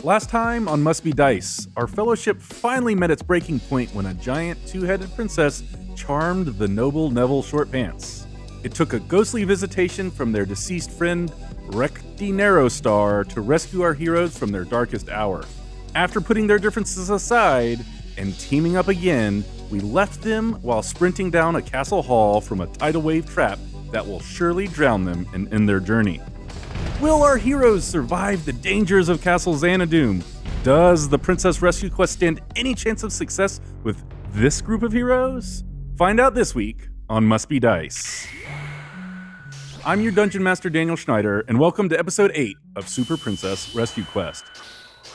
Last time on Must Be Dice, our fellowship finally met its breaking point when a giant two-headed princess charmed the noble Neville Shortpants. It took a ghostly visitation from their deceased friend, Recti Narrowstar, to rescue our heroes from their darkest hour. After putting their differences aside and teaming up again, we left them while sprinting down a castle hall from a tidal wave trap that will surely drown them and end their journey. Will our heroes survive the dangers of Castle Xanadu? Does the Princess Rescue Quest stand any chance of success with this group of heroes? Find out this week on Must Be Dice. I'm your Dungeon Master Daniel Schneider, and welcome to Episode 8 of Super Princess Rescue Quest.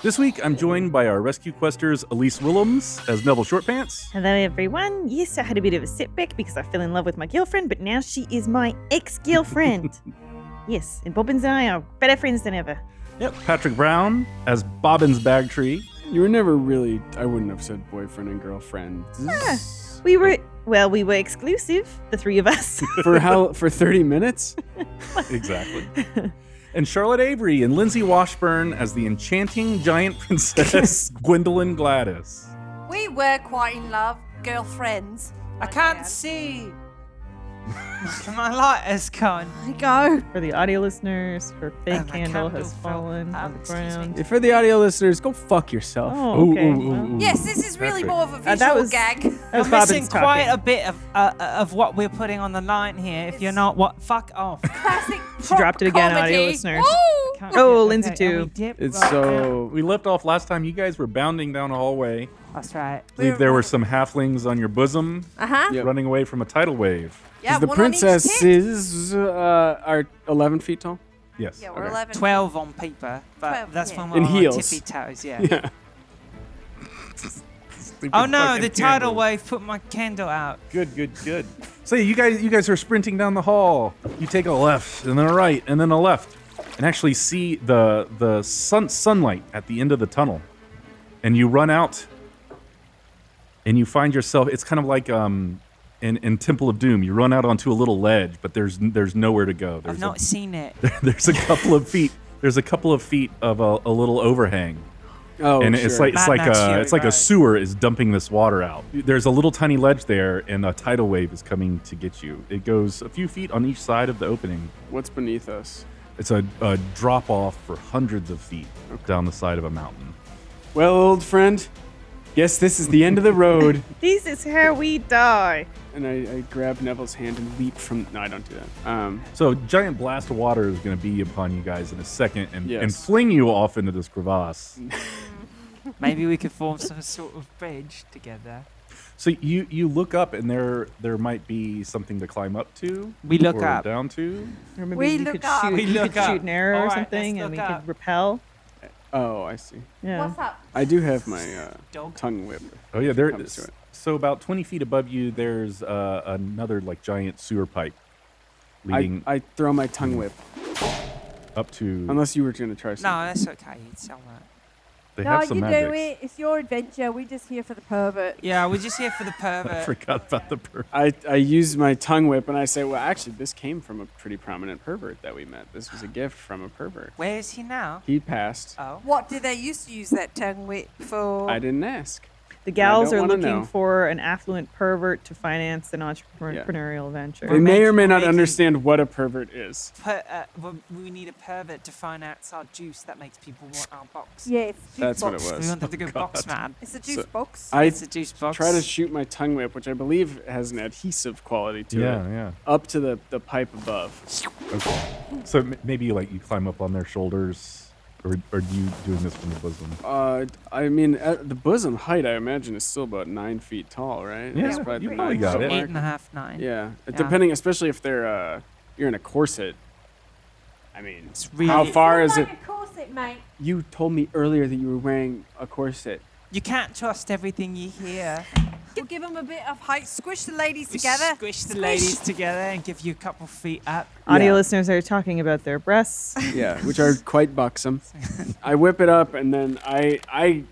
This week, I'm joined by our rescue questers Elise Willems as Neville Shortpants. Hello, everyone. Yes, I had a bit of a setback because I fell in love with my girlfriend, but now she is my ex-girlfriend. Yes, and Bobbins and I are better friends than ever. Yep, Patrick Brown as Bobbins Bagtree. You were never really, I wouldn't have said boyfriend and girlfriend. We were exclusive, the three of us. For 30 minutes? Exactly. And Charlotte Avery and Lindsay Washburn as the enchanting giant princess Gwendolyn Gladys. We were quite in love, girlfriends. I can't see. My light has gone. I go. For the audio listeners, her fake my candle candle has fell. fallen on the Excuse me. ground. For the audio listeners, go fuck yourself. Oh, okay. Ooh. Yes, this is really Patrick. more of a that visual was- gag. That You're was missing Bobbins quite talking. a bit of what we're putting on the line here. If you're not, fuck off. Classic. She dropped it again, comedy. audio listeners. Woo! Can't Oh, do it. Lindsay Okay, too. and we dip It's right so... We left off last time. You guys were bounding down a hallway. down. That's right. I believe there were some halflings on your bosom Uh-huh. Yep. running away from a tidal wave. Yeah, the one on each tip. princesses are 11 feet tall? Yes. Yeah, we're Okay. 11. 12 on paper, but 12, that's yeah. when we're In on heels. tippy toes, yeah. Yeah. Stupid Oh no, fucking the tidal candle. wave put my candle out. Good. So you guys are sprinting down the hall. You take a left and then a right and then a left, and actually see the sunlight at the end of the tunnel, and you run out, and you find yourself. It's kind of like in Temple of Doom. You run out onto a little ledge, but there's nowhere to go. I've not seen it. There's a couple of feet. There's a couple of feet of a little overhang. Oh, And sure. it's like Mad Max Fury it's like a Road. sewer is dumping this water out. There's a little tiny ledge there, and a tidal wave is coming to get you. It goes a few feet on each side of the opening. What's beneath us? It's a drop off for hundreds of feet down the side of a mountain. Well, old friend, guess this is the end of the road. This is how we die. And I grab Neville's hand and leap from... No, I don't do that. So a giant blast of water is going to be upon you guys in a second and Yes. fling you off into this crevasse. Maybe we could form some sort of bridge together. So you look up, and there might be something to climb up to. We look or up. down to. Or maybe We you look could up. shoot, We you look could up. shoot an arrow All or right, something, let's and we look could up. repel. Oh, I see. Yeah. What's up? I do have my Dog. tongue whip. Oh yeah, there. Comes to it. So about 20 feet above you, there's another like giant sewer pipe leading I throw my tongue whip. up to. Unless you were going to try No, something. that's okay. It's all right. They No, have you some do magic. it. It's your adventure. We're just here for the pervert. Yeah, we're just here for the I pervert. forgot about the bird. I use my tongue whip and I say, well, actually, this came from a pretty prominent pervert that we met. This was a gift from a pervert. Where is he now? He passed. Oh. What did they used to use that tongue whip for? I didn't ask. The gals don't are wanna looking know. for an affluent pervert to finance an entrepreneurial venture. They may or may not making- understand what a pervert is. We need a pervert to finance our juice that makes people want our box. Yes. That's what it box. was. We wanted the good box, man. It's a juice So- box. I It's a juice box. try to shoot my tongue whip, which I believe has an adhesive quality to it, Yeah. up to the pipe above. Okay. So maybe like you climb up on their shoulders, or are you doing this from the bosom? I mean, at the bosom height, I imagine, is still about 9 feet tall, right? Yeah, That's about you the probably 9 got foot it. mark. 8.5, 9. Yeah. Yeah. Depending, especially if they're you're in a corset. I mean, It's really. how far is it? Like a corset, mate. You told me earlier that you were wearing a corset. You can't trust everything you hear. We'll give them a bit of height. Squish the ladies We together. Squish the ladies together and give you a couple feet up. Audio Yeah. listeners are talking about their breasts. Yeah, which are quite buxom. I whip it up and then I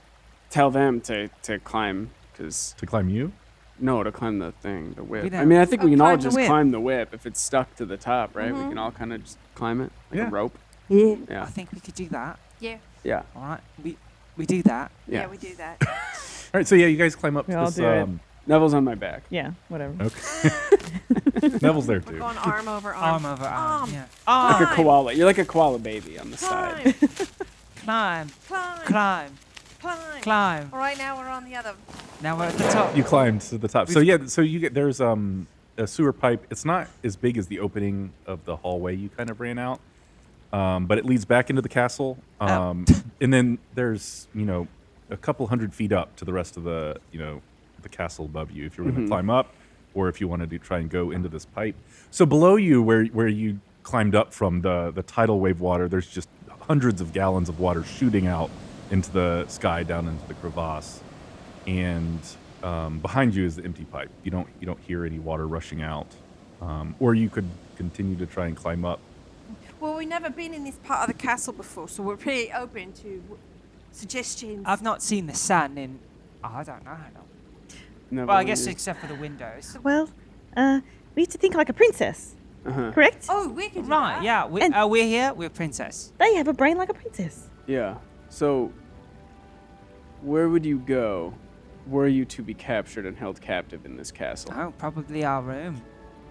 tell them to climb because To climb you? no, to climb the thing, the whip. I don't- mean, I think we can all climb the just whip. climb the whip if it's stuck to the top, right? We can all kind of just climb it like Yeah. a rope. Yeah. Yeah. I think we could do that. Yeah. Yeah. All right, we do that. Yeah, we do that. All right, so yeah, you guys climb up We to all this. do it. Neville's on my back. Yeah, whatever. Okay. Neville's there We're too. going arm over arm. Arm over arm. Yeah. Like a Climb. koala. You're like a koala baby on the side. Climb. Climb, Climb. climb, Climb. climb. All right, now we're on the other. Now we're at the top. You climbed to the top. So yeah, so you get there's a sewer pipe. It's not as big as the opening of the hallway you kind of ran out, but it leads back into the castle. And then there's a couple 100 feet up to the rest of the the castle above you if you're going to climb up, or if you wanted to try and go into this pipe. So below you, where you climbed up from the tidal wave water, there's just hundreds of gallons of water shooting out into the sky down into the crevasse, and behind you is the empty pipe. You don't hear any water rushing out, or you could continue to try and climb up. Well, we've never been in this part of the castle before, so we're pretty open to suggestions. I've not seen the sun in, I don't know how long. Neville, Well, I when guess you're- except for the windows. Well, we have to think like a princess, correct? Oh, we could do Right, that. yeah. And- We're here, we're princess. They have a brain like a princess. Yeah. So, where would you go were you to be captured and held captive in this castle? Oh, probably our room.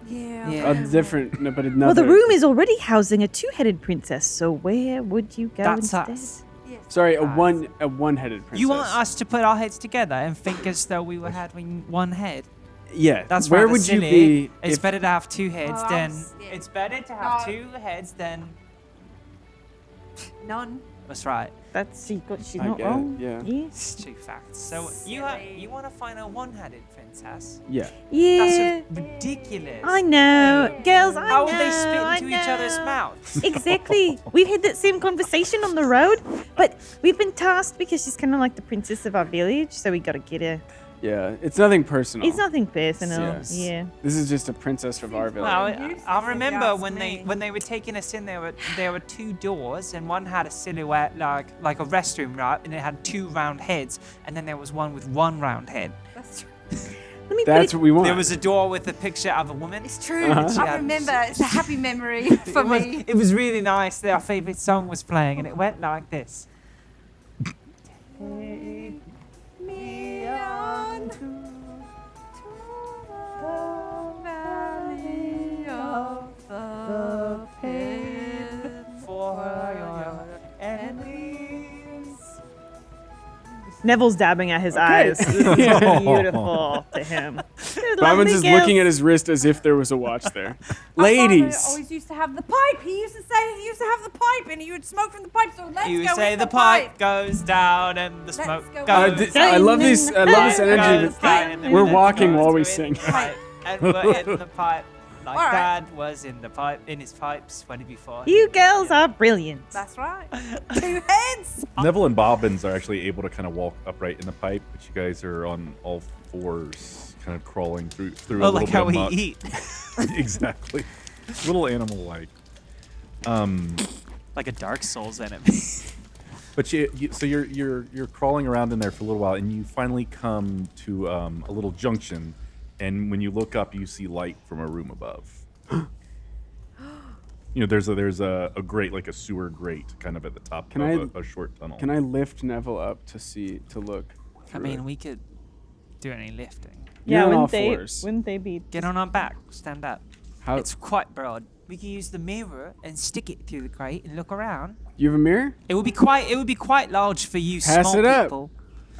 Yeah. Yeah. A different, no, but another. Well, the room is already housing a two-headed princess, so where would you go That's instead? us. Yes. Sorry, a Us. one-headed princess. You want us to put our heads together and think as though we were having one head? Yeah. That's where rather would silly. you be? It's if- better to have two heads Oh, than. yeah. It's better to have No. two heads than. None. That's right. She's I not get it, wrong. yeah. It's two facts. So Silly. you want to find a one-headed princess? Yeah. Yeah. That's ridiculous. I know, girls. I How know. would they spit I into each other's know. mouths? Exactly. We've had that same conversation on the road, but we've been tasked because she's kind of like the princess of our village, so we got to get her. Yeah. It's nothing personal. It's nothing personal. Yes. Yeah. This is just a princess of our village. Well, Useless, I if you remember ask when me. they were taking us in, there were two doors, and one had a silhouette like a restroom, right? And it had two round heads, and then there was one with one round head. That's true. Let me That's put what we want. There was a door with a picture of a woman. It's true. Uh-huh. I remember. It's a happy memory for it was, me. it was really nice. Our favorite song was playing, and it went like this. Take me on to Valley of the Pain. for your enemies. Neville's dabbing at his Okay. eyes. This is Yeah. beautiful to him. Bobbins is looking at his wrist as if there was a watch there. Ladies. I always used to have the pipe. He used to say he used to have the pipe, and he would smoke from the pipe. So let's You go say in the pipe goes down and the smoke go goes in. down. I love this. I love this Pipe energy. goes down, and We're then walking goes while we in sing. the pipe, and we're in the pipe like All right. Dad was in the pipe in his pipes 20 before. You girls are brilliant. That's right. Two heads. Neville and Bobbins are actually able to kind of walk upright in the pipe, but you guys are on all fours, kind of crawling through a Oh, little like bit how of we muck. eat. Exactly. Little animal-like. Like a Dark Souls enemy. But so you're crawling around in there for a little while, and you finally come to a little junction, and when you look up, you see light from a room above. There's a grate, like a sewer grate, kind of at the top Can of a short tunnel. Can I lift Neville up to look? I through mean, it? we could do any lifting. You're on all wouldn't they? fours. Wouldn't they be? Get on our back, stand up. How? It's quite broad. We could use the mirror and stick it through the grate and look around. You have a mirror? It would be quite large for you Pass small it up. people.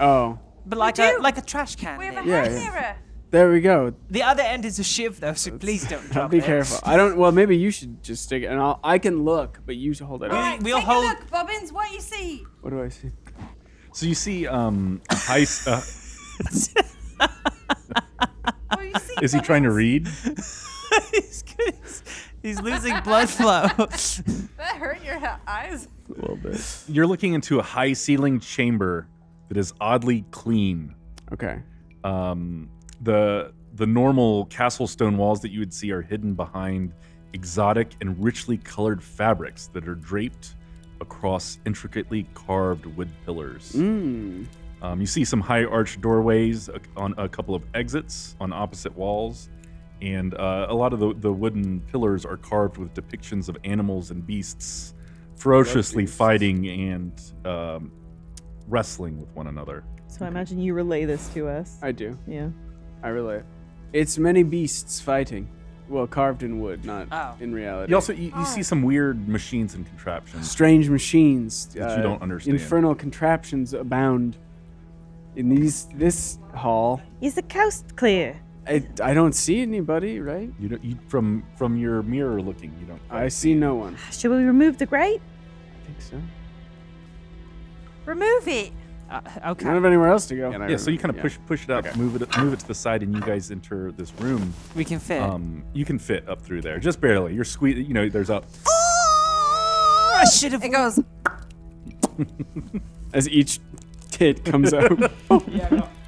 Oh, But like do. a trash can. We have a lid. Yeah, hand yeah. mirror. there we go. The other end is a shiv though, so please don't drop Be it. careful. I don't. Well, maybe you should just stick it, and I can look, but you should hold it All up. right, we'll take hold- a look, Bobbins. What you see? What do I see? So you see a high. What do you see? Is he trying to read? He's losing blood flow. That hurt your eyes. A little bit. You're looking into a high-ceilinged chamber that is oddly clean. Okay. The normal castle stone walls that you would see are hidden behind exotic and richly colored fabrics that are draped across intricately carved wood pillars. Mmm. You see some high arched doorways on a couple of exits on opposite walls, and a lot of the wooden pillars are carved with depictions of animals and beasts ferociously beasts. fighting and wrestling with one another. So I imagine you relay this to us. I do. Yeah. I relate. It's many beasts fighting. Well, carved in wood, not in reality. You also you see some weird machines and contraptions. Strange machines That you don't understand. Infernal contraptions abound in this hall. Is the coast clear? I don't see anybody, right? You don't. You, from your mirror looking, you don't. I see no one. Should we remove the grate? I think so. Remove it. I Okay. don't have anywhere else to go. Yeah, so you kind of push it up, Okay. move it to the side, and you guys enter this room. We can fit. You can fit up through there, just barely. You're squeezing. You know, there's a. I should have. It goes. As each tit comes out.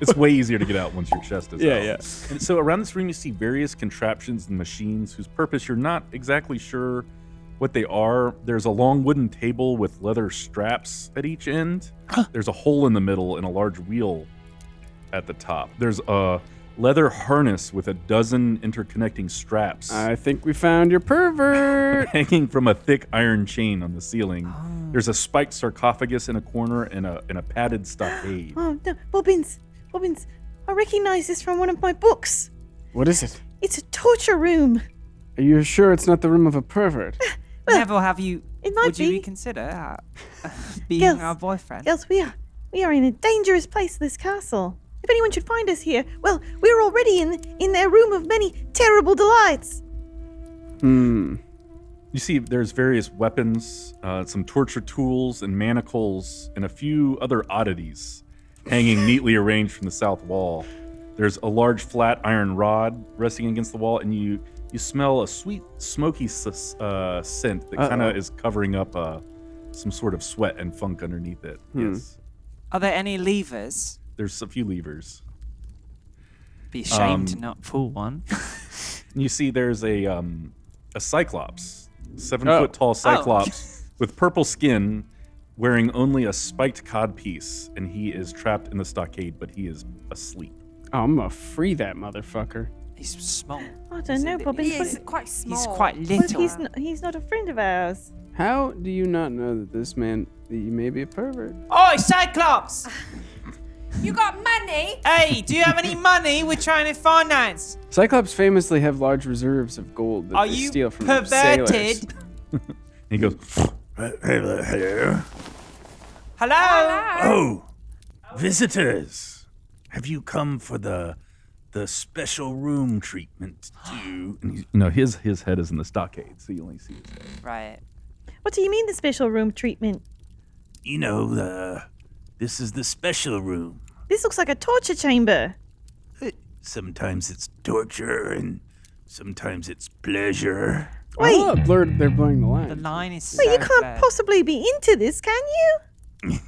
It's way easier to get out once your chest is Yeah, out. yeah. And so around this room, you see various contraptions and machines whose purpose you're not exactly sure what they are. There's a long wooden table with leather straps at each end. There's a hole in the middle and a large wheel at the top. There's a leather harness with a dozen interconnecting straps I think we found your pervert. hanging from a thick iron chain on the ceiling. There's a spiked sarcophagus in a corner and a padded stockade. Oh no, Bobbins, I recognize this from one of my books. What is it? It's a torture room. Are you sure it's not the room of a pervert? Never have you. It might Would you be. reconsider being Girls, our boyfriend? Girls, we are in a dangerous place, this castle. If anyone should find us here, well, we're already in their room of many terrible delights. Hmm. You see, there's various weapons, some torture tools and manacles, and a few other oddities hanging neatly arranged from the south wall. There's a large flat iron rod resting against the wall, and you smell a sweet, smoky scent that kind of is covering up some sort of sweat and funk underneath it. Yes, Are there any levers? there's a few levers. Be ashamed to not pull one. And you see, there's a cyclops, 7-foot tall cyclops with purple skin, wearing only a spiked codpiece, and he is trapped in the stockade, but he is asleep. Oh, I'm gonna free that motherfucker. He's small. I don't know, Bobbins. He is quite small. He's quite But little. he's not a friend of ours. How do you not know that this man, that you may be a pervert? Oi, Cyclops! You got money? Hey, do you have any money? We're trying to finance. Cyclops famously have large reserves of gold that Are they you steal from their sailors. perverted? And he goes, hello. Hello? Oh, visitors, have you come for the special room treatment too? And his head is in the stockade, so you only see his head. Right. What do you mean the special room treatment? This is the special room. This looks like a torture chamber. Sometimes it's torture and sometimes it's pleasure. Wait, Oh, they're blurring the The line. line is so wait, you can't blurred. possibly be into this, can you?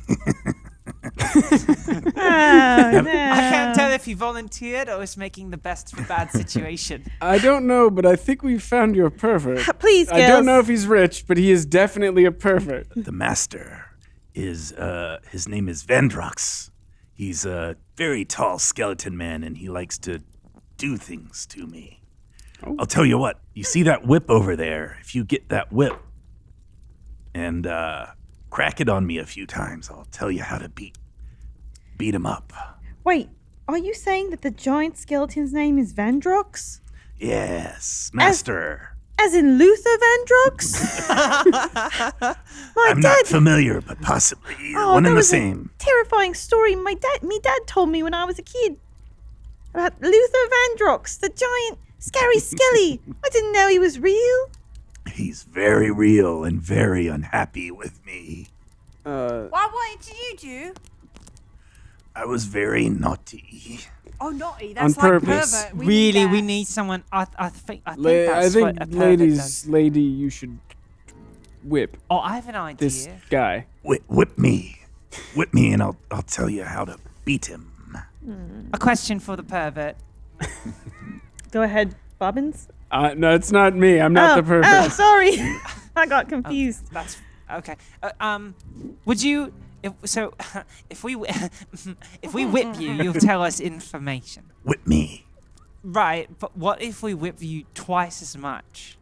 Oh, no. I can't tell if he volunteered or is making the best of a bad situation. I don't know, but I think we found your pervert. Please, girls. I don't know if he's rich, but he is definitely a pervert. The master is, his name is Vandrox. He's a very tall skeleton man and he likes to do things to me. Oh. I'll tell you what, you see that whip over there? If you get that whip and, crack it on me a few times, I'll tell you how to beat him up. Wait, are you saying that the giant skeleton's name is Vandrox? Yes, master. As in Luther Vandrox? My I'm dad. not familiar, but possibly Oh, one that and the was same. A terrifying story my dad told me when I was a kid about Luther Vandrox, the giant scary skelly. I didn't know he was real. He's very real and very unhappy with me. What did you do? I was very naughty. Oh, naughty. On That's like purpose. pervert. Really, that. we need someone. I think I that's think, what a pervert does. lady, you should whip Oh, I have an idea. this guy. Whip me. Whip me and I'll tell you how to beat him. A question for the pervert. Go ahead, Bobbins. No, it's not me. I'm not the pervert. Oh, sorry. I got confused. That's okay. Would you? If we whip you, you'll tell us information. Whip me. Right, but what if we whip you twice as much?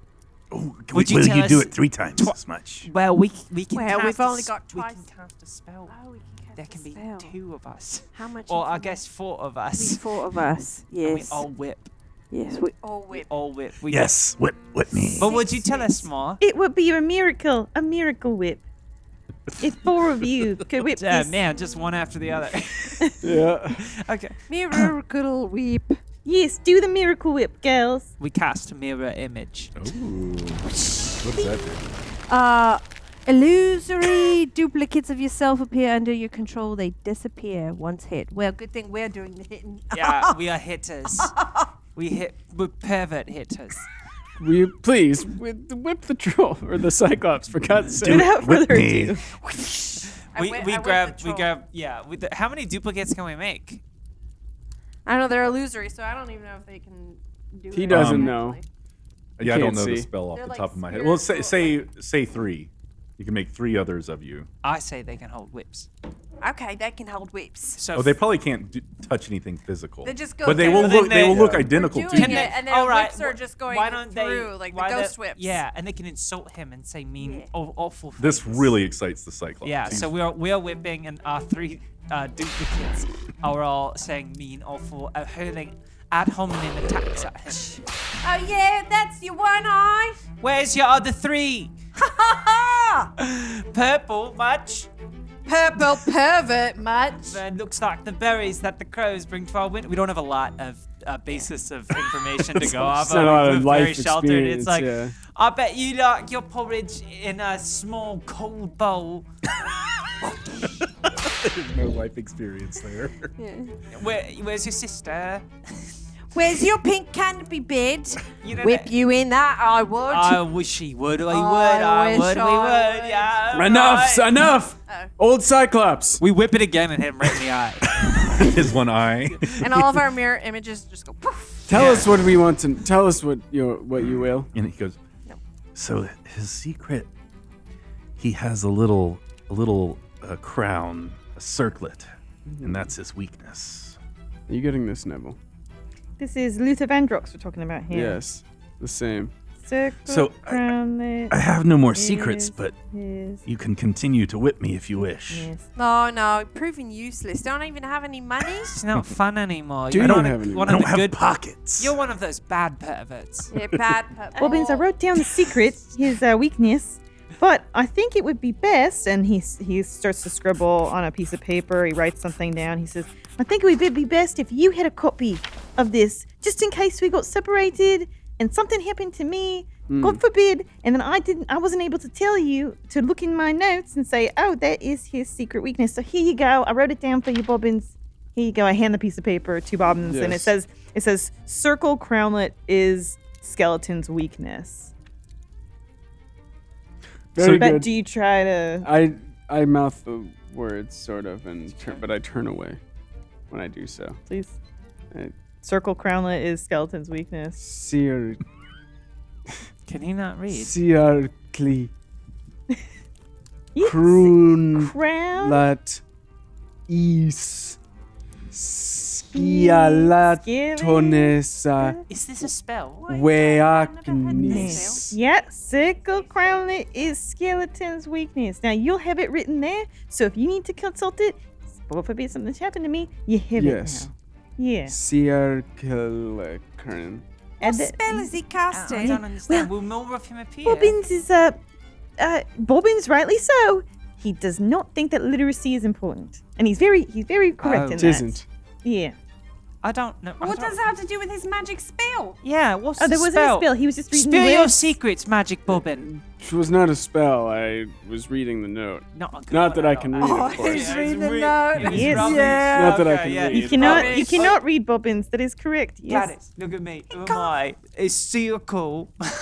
Oh, Would you will tell you do us it 3 times as much? Well, we can. Well, we've cast a only s- got We twice. can cast a spell. Oh, we can cast There a can be spell. 2 of us, How much? or I information? guess 4 of We us. 4 of us. And we Yes. all whip. Yes, we all whip. All whip. We Yes, whip me. But would you tell us Yes. more? It would be a miracle whip. If 4 of you could whip this. Man, just one after the other. Yeah. Okay. Miracle whip. Yes, do the miracle whip, girls. We cast a mirror image. Ooh. What does that do? Illusory duplicates of yourself appear under your control. They disappear once hit. Well, good thing we're doing the hitting. Yeah, we are hitters. We're pervert hitters. Will you please whip the troll or the Cyclops for God's sake? Without whip further me. ado. We grab. Yeah. How many duplicates can we make? I don't know, they're illusory, so I don't even know if they can do He it doesn't actually. know. Yeah, I don't can't know the see. spell off They're the like top of my head. Well, spiritual, say 3. You can make 3 others of you. I say they can hold whips. Okay, they can hold whips. So Oh, they probably can't touch anything physical. They just go but they through. will But then look. They will they- look Yeah. identical We're to doing you. it, and then all right, whips are just going why don't through, they, like the why ghost don't- whips. Yeah, and they can insult him and say mean, Yeah. awful things. This really excites the Cyclops. Yeah, Seems- so we are whipping, and our 3 duplicates are all saying mean, awful, hurling ad hominem attacks at him. Oh yeah, that's your one eye. Where's your other 3? Ha ha ha! Purple, much? Purple pervert much. Looks like the berries that the crows bring to our winter. We don't have a lot of basis of information to go off It's not a lot of We're very life sheltered. It's experience, like, yeah. I bet you like your porridge in a small cold bowl. There's no life experience there. Where's your sister? Where's your pink canopy bed? You know Whip that- you in that, I would. I wish he would. We would. I I wish would. We I would. would. Yeah. Enough! right. Enough! Old Cyclops. We whip it again and hit him right in the eye. His one eye. And all of our mirror images just go poof. Tell Yeah. us what we want to. Tell us what you will. And he goes, so his secret, he has a little crown, a circlet, and that's his weakness. Are you getting this, Neville? This is Luther Vandrox we're talking about here. Yes. The same. Circle, So, crownlet, I have no more secrets, is but his- you can continue to whip me if you wish. Yes. No, proving useless. Don't even have any money. It's not fun anymore. Do You're you one have of- any- one I of don't the have good. pockets. You're one of those bad perverts. Yeah, bad. Bobbins, I wrote down the secret, his weakness, but I think it would be best, and he starts to scribble on a piece of paper. He writes something down. He says, I think it would be best if you had a copy of this, just in case we got separated and something happened to me, God forbid, and then I wasn't able to tell you to look in my notes and say, oh, that is his secret weakness. So here you go. I wrote it down for you, Bobbins. Here you go. I hand the piece of paper to Bobbins, and it Yes. says, circle crownlet is skeleton's weakness. Very But good. do you try to? I mouth the words sort of, but I turn away when I do so. Please. I- Circle crownlet is skeleton's weakness. Circle. Can he not read? Circle. Yes. Crown. Crown. Lat. Is. Skialatonesa. Is this a spell? Weakness. Yeah, circle crownlet is skeleton's weakness. Now you'll have it written there, so if you need to consult it, God forbid something's happened to me, you have Yes. it now. Yeah. Circle. Crown. What spell is he I casting? don't understand. Will more of him appear? Bobbins is Bobbins, rightly so. He does not think that literacy is important, and he's very correct in It that. isn't. Yeah. I don't know. What does that have to do with his magic spell? Yeah, what's Oh, the there wasn't spell? a spell. He was just reading Spill the your words. secrets, Magic Bobbin. It was not a spell. I was reading the note. Not a good Not one that I at can all. read, Oh, of course. he's Yeah, reading the re- note. it's Yes. rubbish. Yeah. Not that I Okay, can yeah, read. You it's cannot. rubbish. You cannot read Bobbins. That is correct. Yes. Got it. Look at me. Who am I? It's circle. Girls,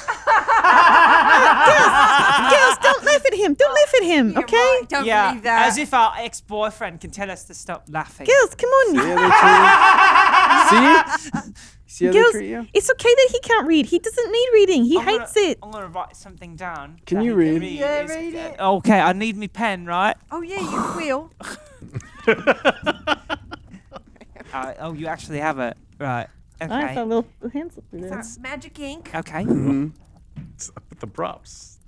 don't laugh at him. Don't laugh at him. You're Okay. right, Don't Yeah, believe that. as if our ex-boyfriend can tell us to stop laughing. Girls, come on. See how they treat you? See how they Girls, treat you? it's okay that he can't read. He doesn't need reading. He I'm gonna- hates it. I'm gonna write something down. Can that you he read? Yeah, It's- read it. Okay, I need me pen, right? Oh yeah, you will. Oh, you actually have it, right? I have Okay. a little pencil for that. That's magic ink. Okay. Mhm. with the props.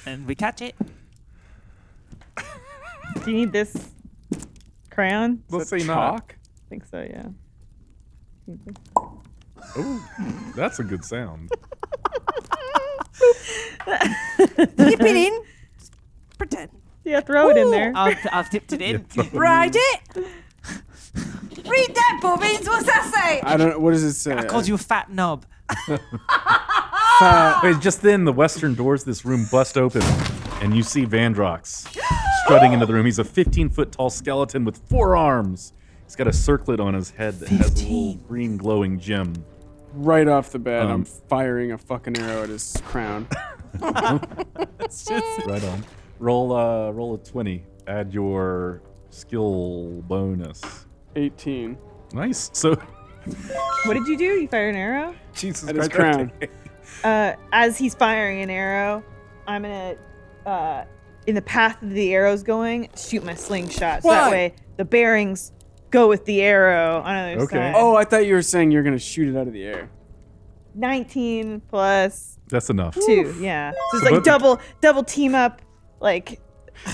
And we catch it. Do you need this crayon? Let's say not. Chalk? I think so, yeah. Oh, that's a good sound. Dip it in. Pretend. Yeah, throw it in there. I've dipped it in. Ride it. Read that, Bobbins. What's that say? I don't know. What does it say? I called you a fat knob. Wait, just then the western doors of this room bust open, and you see Vandrox strutting into the room. He's a 15-foot tall skeleton with 4 arms. He's got a circlet on his head that has a little green glowing gem. Right off the bat, I'm firing a fucking arrow at his crown. Right on. Roll a 20. Add your skill bonus. 18. Nice. So, What did you do? You fired an arrow? Jesus At his Christ. crown. As he's firing an arrow, I'm gonna, in the path that the arrow's going, shoot my slingshot. So that Why? way the bearings go with the arrow on the other Okay. side. Oh, I thought you were saying you're going to shoot it out of the air. 19 plus That's enough. 2, yeah. So it's So like both- double team up, like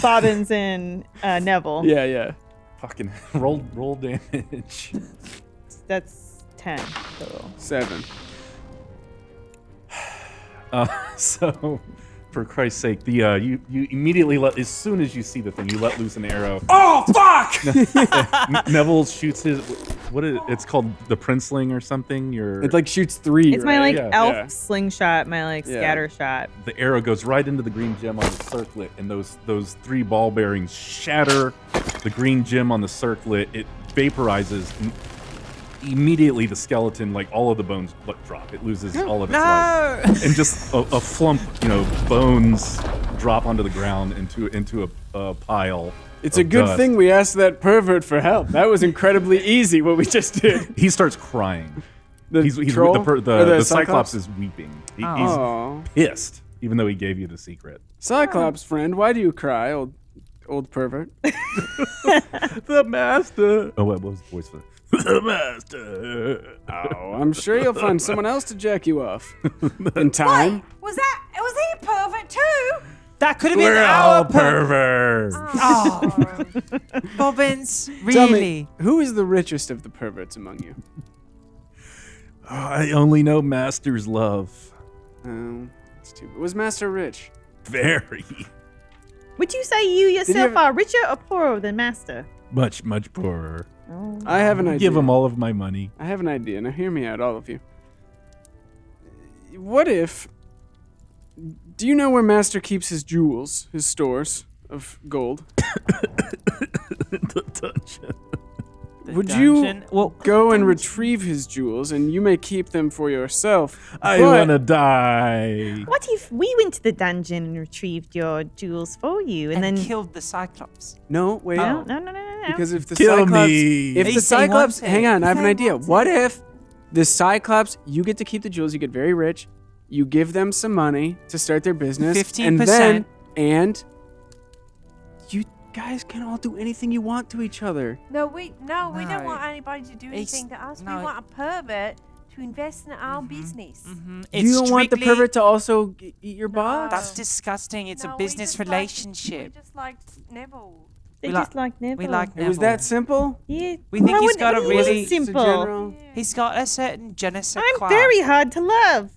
Bobbins and Neville. Yeah. Fucking roll damage. That's 10 total. 7. So, for Christ's sake, the you immediately as soon as you see the thing, you let loose an arrow. Oh, fuck! Neville shoots his it's called the princeling or something. It like shoots 3. It's my right? like Yeah. elf Yeah. slingshot, my like Yeah. scatter shot. The arrow goes right into the green gem on the circlet, and those 3 ball bearings shatter the green gem on the circlet. It vaporizes. And immediately, the skeleton, like all of the bones, drop. It loses all of its life, No! and just a flump, bones drop onto the ground into a pile. It's of a good dust. thing we asked that pervert for help. That was incredibly easy what we just did. He starts crying. The He's troll? Or the Cyclops is weeping. He's Oh. pissed, even though he gave you the secret. Cyclops friend, why do you cry, old pervert? The master. Oh, what was the voice for that? The master. Oh, I'm sure you'll find someone else to jack you off. In time. Was he a pervert too? That could have been We're our all perverts. Oh, Bobbins, Tell really? me, who is the richest of the perverts among you? Oh, I only know master's love. Oh, it's too. Was Master rich? Very. Would you say you yourself ever- are richer or poorer than Master? Much, much poorer. I have an idea. Give him all of my money. I have an idea. Now hear me out, all of you. What if... Do you know where Master keeps his jewels, his stores of gold? The dungeon. The Would dungeon? you Well, go and retrieve his jewels, and you may keep them for yourself? I but- wanna die. What if we went to the dungeon and retrieved your jewels for you and, and then killed the Cyclops. No, wait. No. Because if the Kill Cyclops... me. If He the say one Cyclops... thing. Hang on, I have an Say idea. one What thing. if the Cyclops, you get to keep the jewels, you get very rich, you give them some money to start their business, 15%. and then... And... You guys can all do anything you want to each other. No, we don't No. want anybody to do anything to us. no. We want a pervert to invest in our business. It's You don't want the strictly- pervert to also eat your box? That's disgusting. It's No, a we business just like- relationship. we just like Neville. they we just like- like Neville? We like It Neville. was that simple? Yeah. We think Why he's wouldn't- got a what do you mean really- It's a simple. general- He's got a certain je ne sais I'm quoi. very hard to love.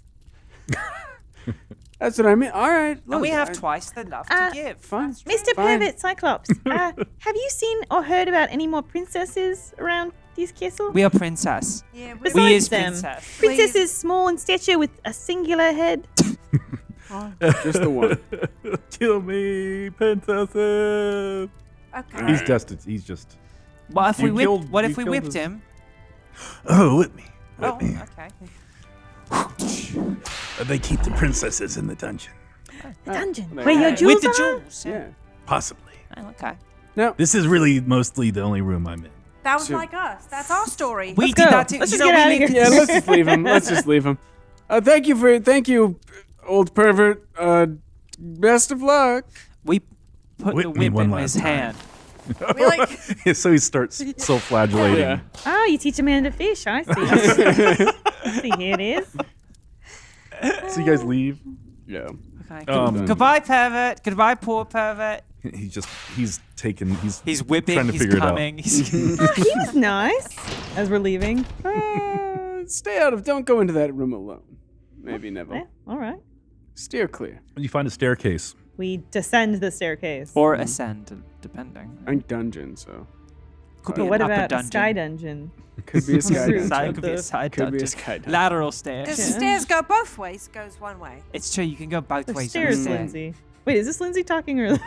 That's what I mean. All right. And we look, have I- twice the love Uh, to give. Fine. Mr. Fine. Pervert Cyclops, have you seen or heard about any more princesses around this castle? We are princess. Yeah, we Besides We is them. princess. Princesses small in stature with a singular head. Just the one. Kill me, princesses. Okay. He's destined. He's just. What if You we whipped? killed- What you if we killed whipped his- him? Oh, whip me. Oh, Whip me. okay. They keep the princesses in the dungeon. The dungeon. there Where you your go. jewels With the are? jewels. Yeah. Possibly. Oh, okay. This is really mostly the only room I'm in. That was Sure. like us. That's our story. We Let's did go. that too. Let's You just know, get we outta lived- here. Yeah, let's just leave him. Let's just leave him. Thank you, old pervert. Best of luck. We put Whip the me whip one in last his time. hand. We like So he starts self-flagellating. Yeah. Oh, you teach a man to fish. I see. See, here it is. So you guys leave. Yeah. Okay. Um, Goodbye, pervert. Goodbye, poor pervert. He's He's whipping. trying to He's figure it out. coming. He's He was nice as we're leaving. Stay out of. Don't go into that room alone. Maybe Neville. Yeah, all right. Steer clear. You find a staircase. We descend the staircase. or ascend, depending. I'm dungeon, so Could but be what an upper about a dungeon. sky dungeon? could be a sky Roof. dungeon. Side, Of could be a the- side Could be a dungeon. sky dungeon. Lateral The stairs. Yeah. stairs go both ways. Goes one way. It's true. You can go both The ways. on stairs, the stair. Lindsay. Wait, is this Lindsay talking or?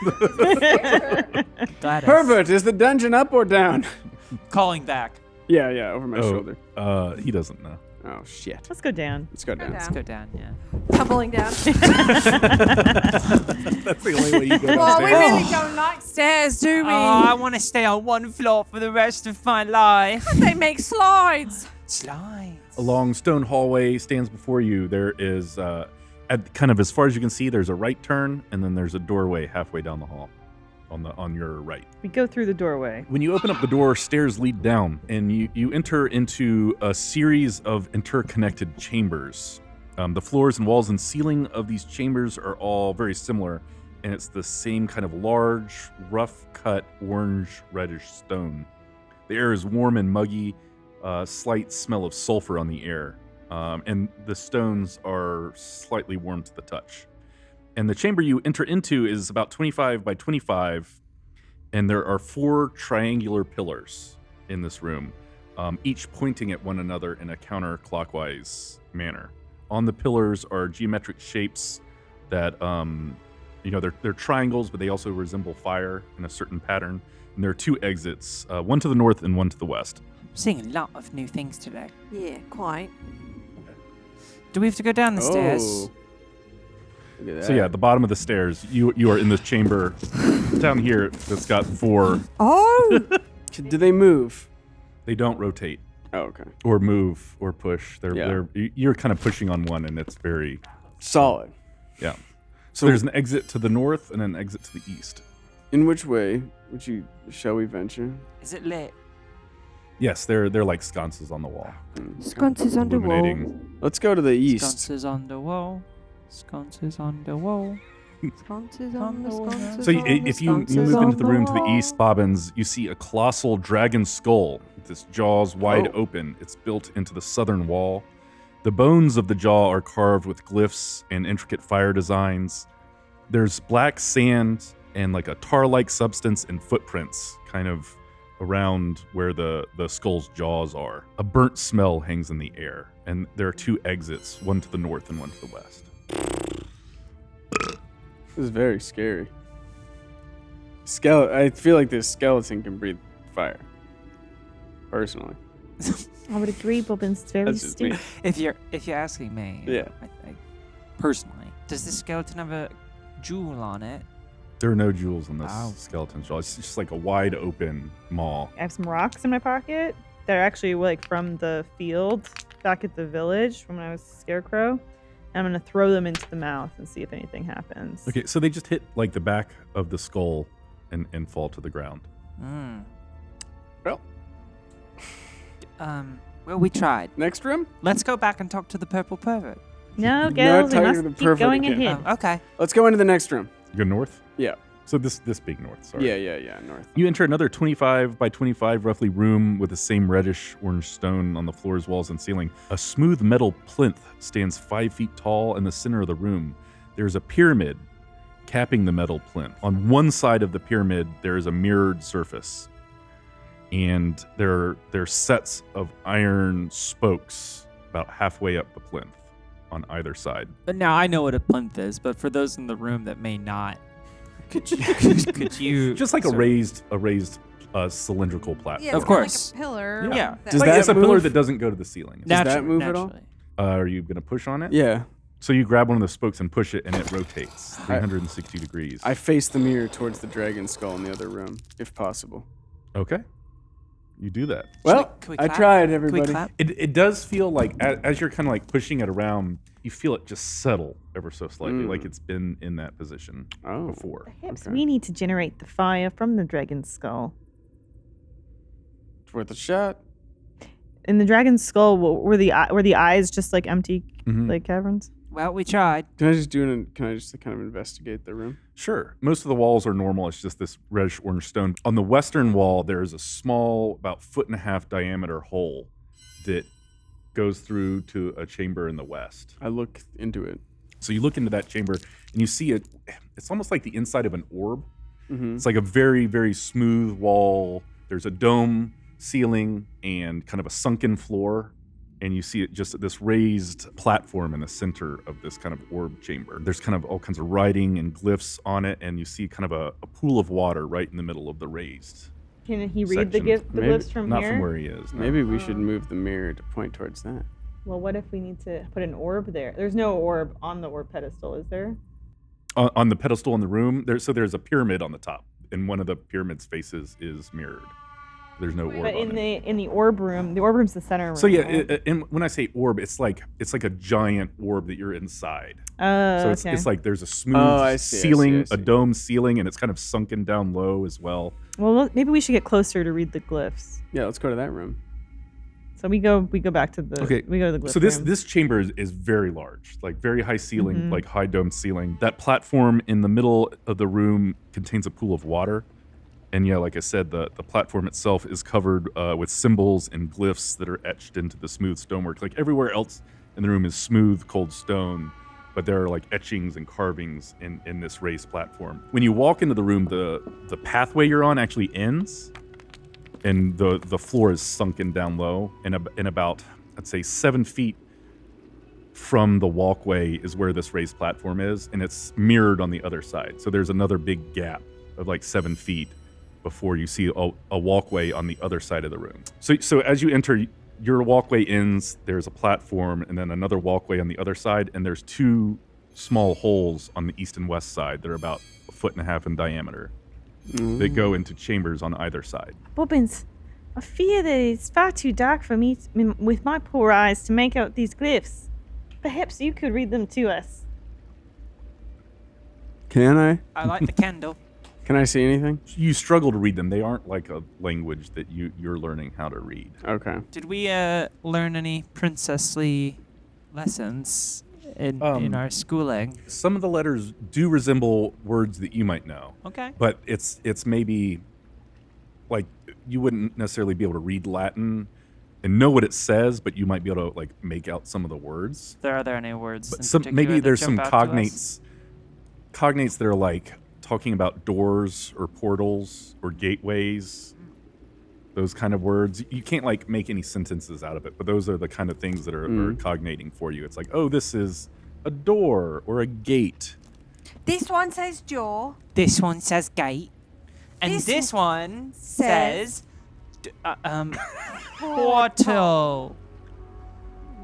Gladys. Pervert, is the dungeon up or down? Calling back. Yeah, over my shoulder. He doesn't know. Oh shit. Let's go down. Let's go down. down. Let's go down. Yeah. Tumbling down. That's the only way you go Well, we downstairs. really don't like stairs, do we? Oh, I want to stay on one floor for the rest of my life. They make slides. Slides. A long stone hallway stands before you. There is, at kind of as far as you can see, there's a right turn, and then there's a doorway halfway down the hall, on your right. We go through the doorway. When you open up the door, stairs lead down, and you enter into a series of interconnected chambers. The floors and walls and ceiling of these chambers are all very similar, and it's the same kind of large, rough-cut, orange-reddish stone. The air is warm and muggy, slight smell of sulfur on the air, and the stones are slightly warm to the touch. And the chamber you enter into is about 25 by 25, and there are 4 triangular pillars in this room, each pointing at one another in a counterclockwise manner. On the pillars are geometric shapes that, they're triangles, but they also resemble fire in a certain pattern. And there are 2 exits, one to the north and one to the west. I'm seeing a lot of new things today. Yeah, quite. Do we have to go down the stairs? Oh. Look at So that. yeah, at the bottom of the stairs, you are in this chamber down here that's got 4. Oh, Do they move? They don't rotate Oh, okay. or move or push. Yeah. You're kind of pushing on one, and it's very Solid. yeah. So there's an exit to the north and an exit to the east. In which way shall we venture? Is it lit? Yes, they're like sconces on the wall, sconces on the wall. illuminating. Let's go to the east. Sconces on the wall. Sconces on the wall. Sconces on the sconces. So on the if you sconces move on into the room to the wall. east, Bobbins, you see a colossal dragon skull with its jaws wide Oh. open. It's built into the southern wall. The bones of the jaw are carved with glyphs and intricate fire designs. There's black sand and like a tar-like substance and footprints kind of around where the skull's jaws are. A burnt smell hangs in the air, and there are 2 exits, one to the north and one to the west. This is very scary. I feel like this skeleton can breathe fire. Personally. I would agree, Bobbins. It's very That's just me. steep. If you're asking me, Yeah. I personally, does this skeleton have a jewel on it? There are no jewels in this Wow. skeleton's jaw. It's just like a wide open maw. I have some rocks in my pocket. They're actually like from the field back at the village from when I was a scarecrow. I'm gonna throw them into the mouth and see if anything happens. Okay, so they just hit like the back of the skull and fall to the ground. Well, Well, we tried. next room? Let's go back and talk to the purple pervert. No, girls, we talking must to the keep pervert going again. ahead. Okay. Let's go into the next room. You go north? Yeah. So this big north, sorry. Yeah, north. You enter another 25 by 25 roughly room with the same reddish orange stone on the floors, walls, and ceiling. A smooth metal plinth stands 5 feet tall in the center of the room. There's a pyramid capping the metal plinth. On one side of the pyramid, there is a mirrored surface. And there are sets of iron spokes about halfway up the plinth on either side. But now I know what a plinth is, but for those in the room that may not, could you Just like a sort of- raised cylindrical platform. Yeah, Of it's course. Like a pillar. Yeah. that- Does Like, that it's a pillar move? that doesn't go to the ceiling. Does that Naturally- move at all? naturally. Are you going to push on it? Yeah. So you grab one of the spokes and push it, and it rotates 360 degrees. I face the mirror towards the dragon skull in the other room, if possible. Okay. You do that. Well, Can we I clap? tried, Can we everybody. clap? It does feel like, as you're kind of like pushing it around, you feel it just settle ever so slightly, like it's been in that position Oh. before. Perhaps Okay. we need to generate the fire from the dragon's skull. It's worth a shot. In the dragon's skull, were the eyes just like empty, Mhm. like caverns? Well, we tried. Can I just kind of investigate the room? Sure. Most of the walls are normal. It's just this reddish orange stone. On the western wall, there is a small, about 1.5 foot diameter hole that goes through to a chamber in the west. I look into it. So you look into that chamber and you see it. It's almost like the inside of an orb. Mm-hmm. It's like a very, very smooth wall. There's a dome ceiling and kind of a sunken floor. And you see it just this raised platform in the center of this kind of orb chamber. There's kind of all kinds of writing and glyphs on it. And you see kind of a pool of water right in the middle of the raised. Can he read the section. glyphs from Not here? from where he is. No. Maybe we should move the mirror to point towards that. Well, what if we need to put an orb there? There's no orb on the orb pedestal, is there? On the pedestal in the room, there's a pyramid on the top. And one of the pyramid's faces is mirrored. There's no orb But on it. in the orb room, the orb room's the center room. So yeah, right? and when I say orb, it's like a giant orb that you're inside. Oh, So okay. it's like there's a smooth I see, ceiling, I see. a dome ceiling, and it's kind of sunken down low as well. Well, maybe we should get closer to read the glyphs. Yeah, let's go to that room. So we go back to the we go to the glyph So this room. this chamber is very large, like very high ceiling, Mhm. like high domed ceiling. That platform in the middle of the room contains a pool of water. And yeah, like I said, the platform itself is covered with symbols and glyphs that are etched into the smooth stonework. Like everywhere else in the room is smooth, cold stone, but there are like etchings and carvings in this raised platform. When you walk into the room, the pathway you're on actually ends, and the floor is sunken down low. And in about, I'd say, 7 feet from the walkway is where this raised platform is, and it's mirrored on the other side. So there's another big gap of like 7 feet before you see a walkway on the other side of the room. So as you enter, your walkway ends, there's a platform, and then another walkway on the other side, and there's 2 small holes on the east and west side that are about 1.5 feet in diameter that go into chambers on either side. Bobbins, I fear that it's far too dark for me with my poor eyes to make out these glyphs. Perhaps you could read them to us. Can I? I like the candle. Can I see anything? You struggle to read them. They aren't like a language that you're learning how to read. Okay. Did we learn any princessly lessons in our schooling? Some of the letters do resemble words that you might know. Okay. But it's maybe like you wouldn't necessarily be able to read Latin and know what it says, but you might be able to like make out some of the words. Are there any words? But in some particular maybe that there's jump some out to us? cognates that are like talking about doors or portals or gateways. Those kind of words. You can't like make any sentences out of it, but those are the kind of things that are cognating for you. It's like, oh, this is a door or a gate. This one says jaw. This one says gate, and this one says portal.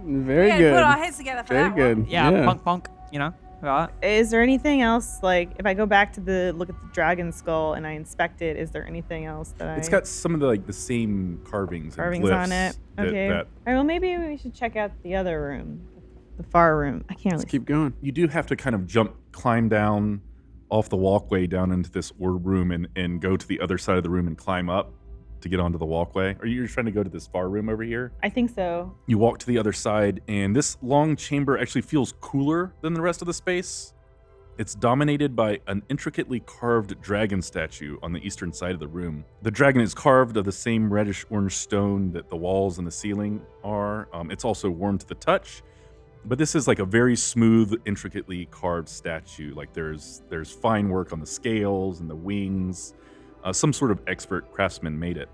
Very Yeah, good. put our heads together for Very that good. one. Yeah, punk punk. You know, right? Is there anything else, like, if I go back to look at the dragon skull and I inspect it, is there anything else that It's got some of the same carvings and carvings glyphs on it? that- Okay. that All right, well, maybe we should check out the other room, the far room. I can't really Let's keep going. you do have to kind of climb down off the walkway down into this orb room and go to the other side of the room and climb up to get onto the walkway. Are you trying to go to this far room over here? I think so. You walk to the other side, and this long chamber actually feels cooler than the rest of the space. It's dominated by an intricately carved dragon statue on the eastern side of the room. The dragon is carved of the same reddish-orange stone that the walls and the ceiling are. It's also warm to the touch, but this is like a very smooth, intricately carved statue. Like there's fine work on the scales and the wings. Some sort of expert craftsman made it.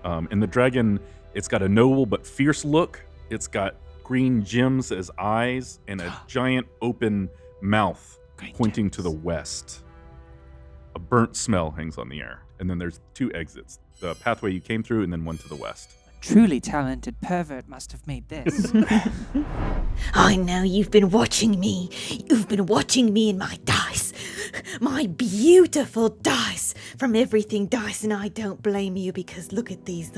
And the dragon, it's got a noble but fierce look. It's got green gems as eyes and a giant open mouth pointing to the west. A burnt smell hangs on the air. And then there's 2 exits. The pathway you came through and then one to the west. Truly talented pervert must have made this. I know you've been watching me. You've been watching me and my dice. My beautiful dice from Everything Dice, and I don't blame you because look at these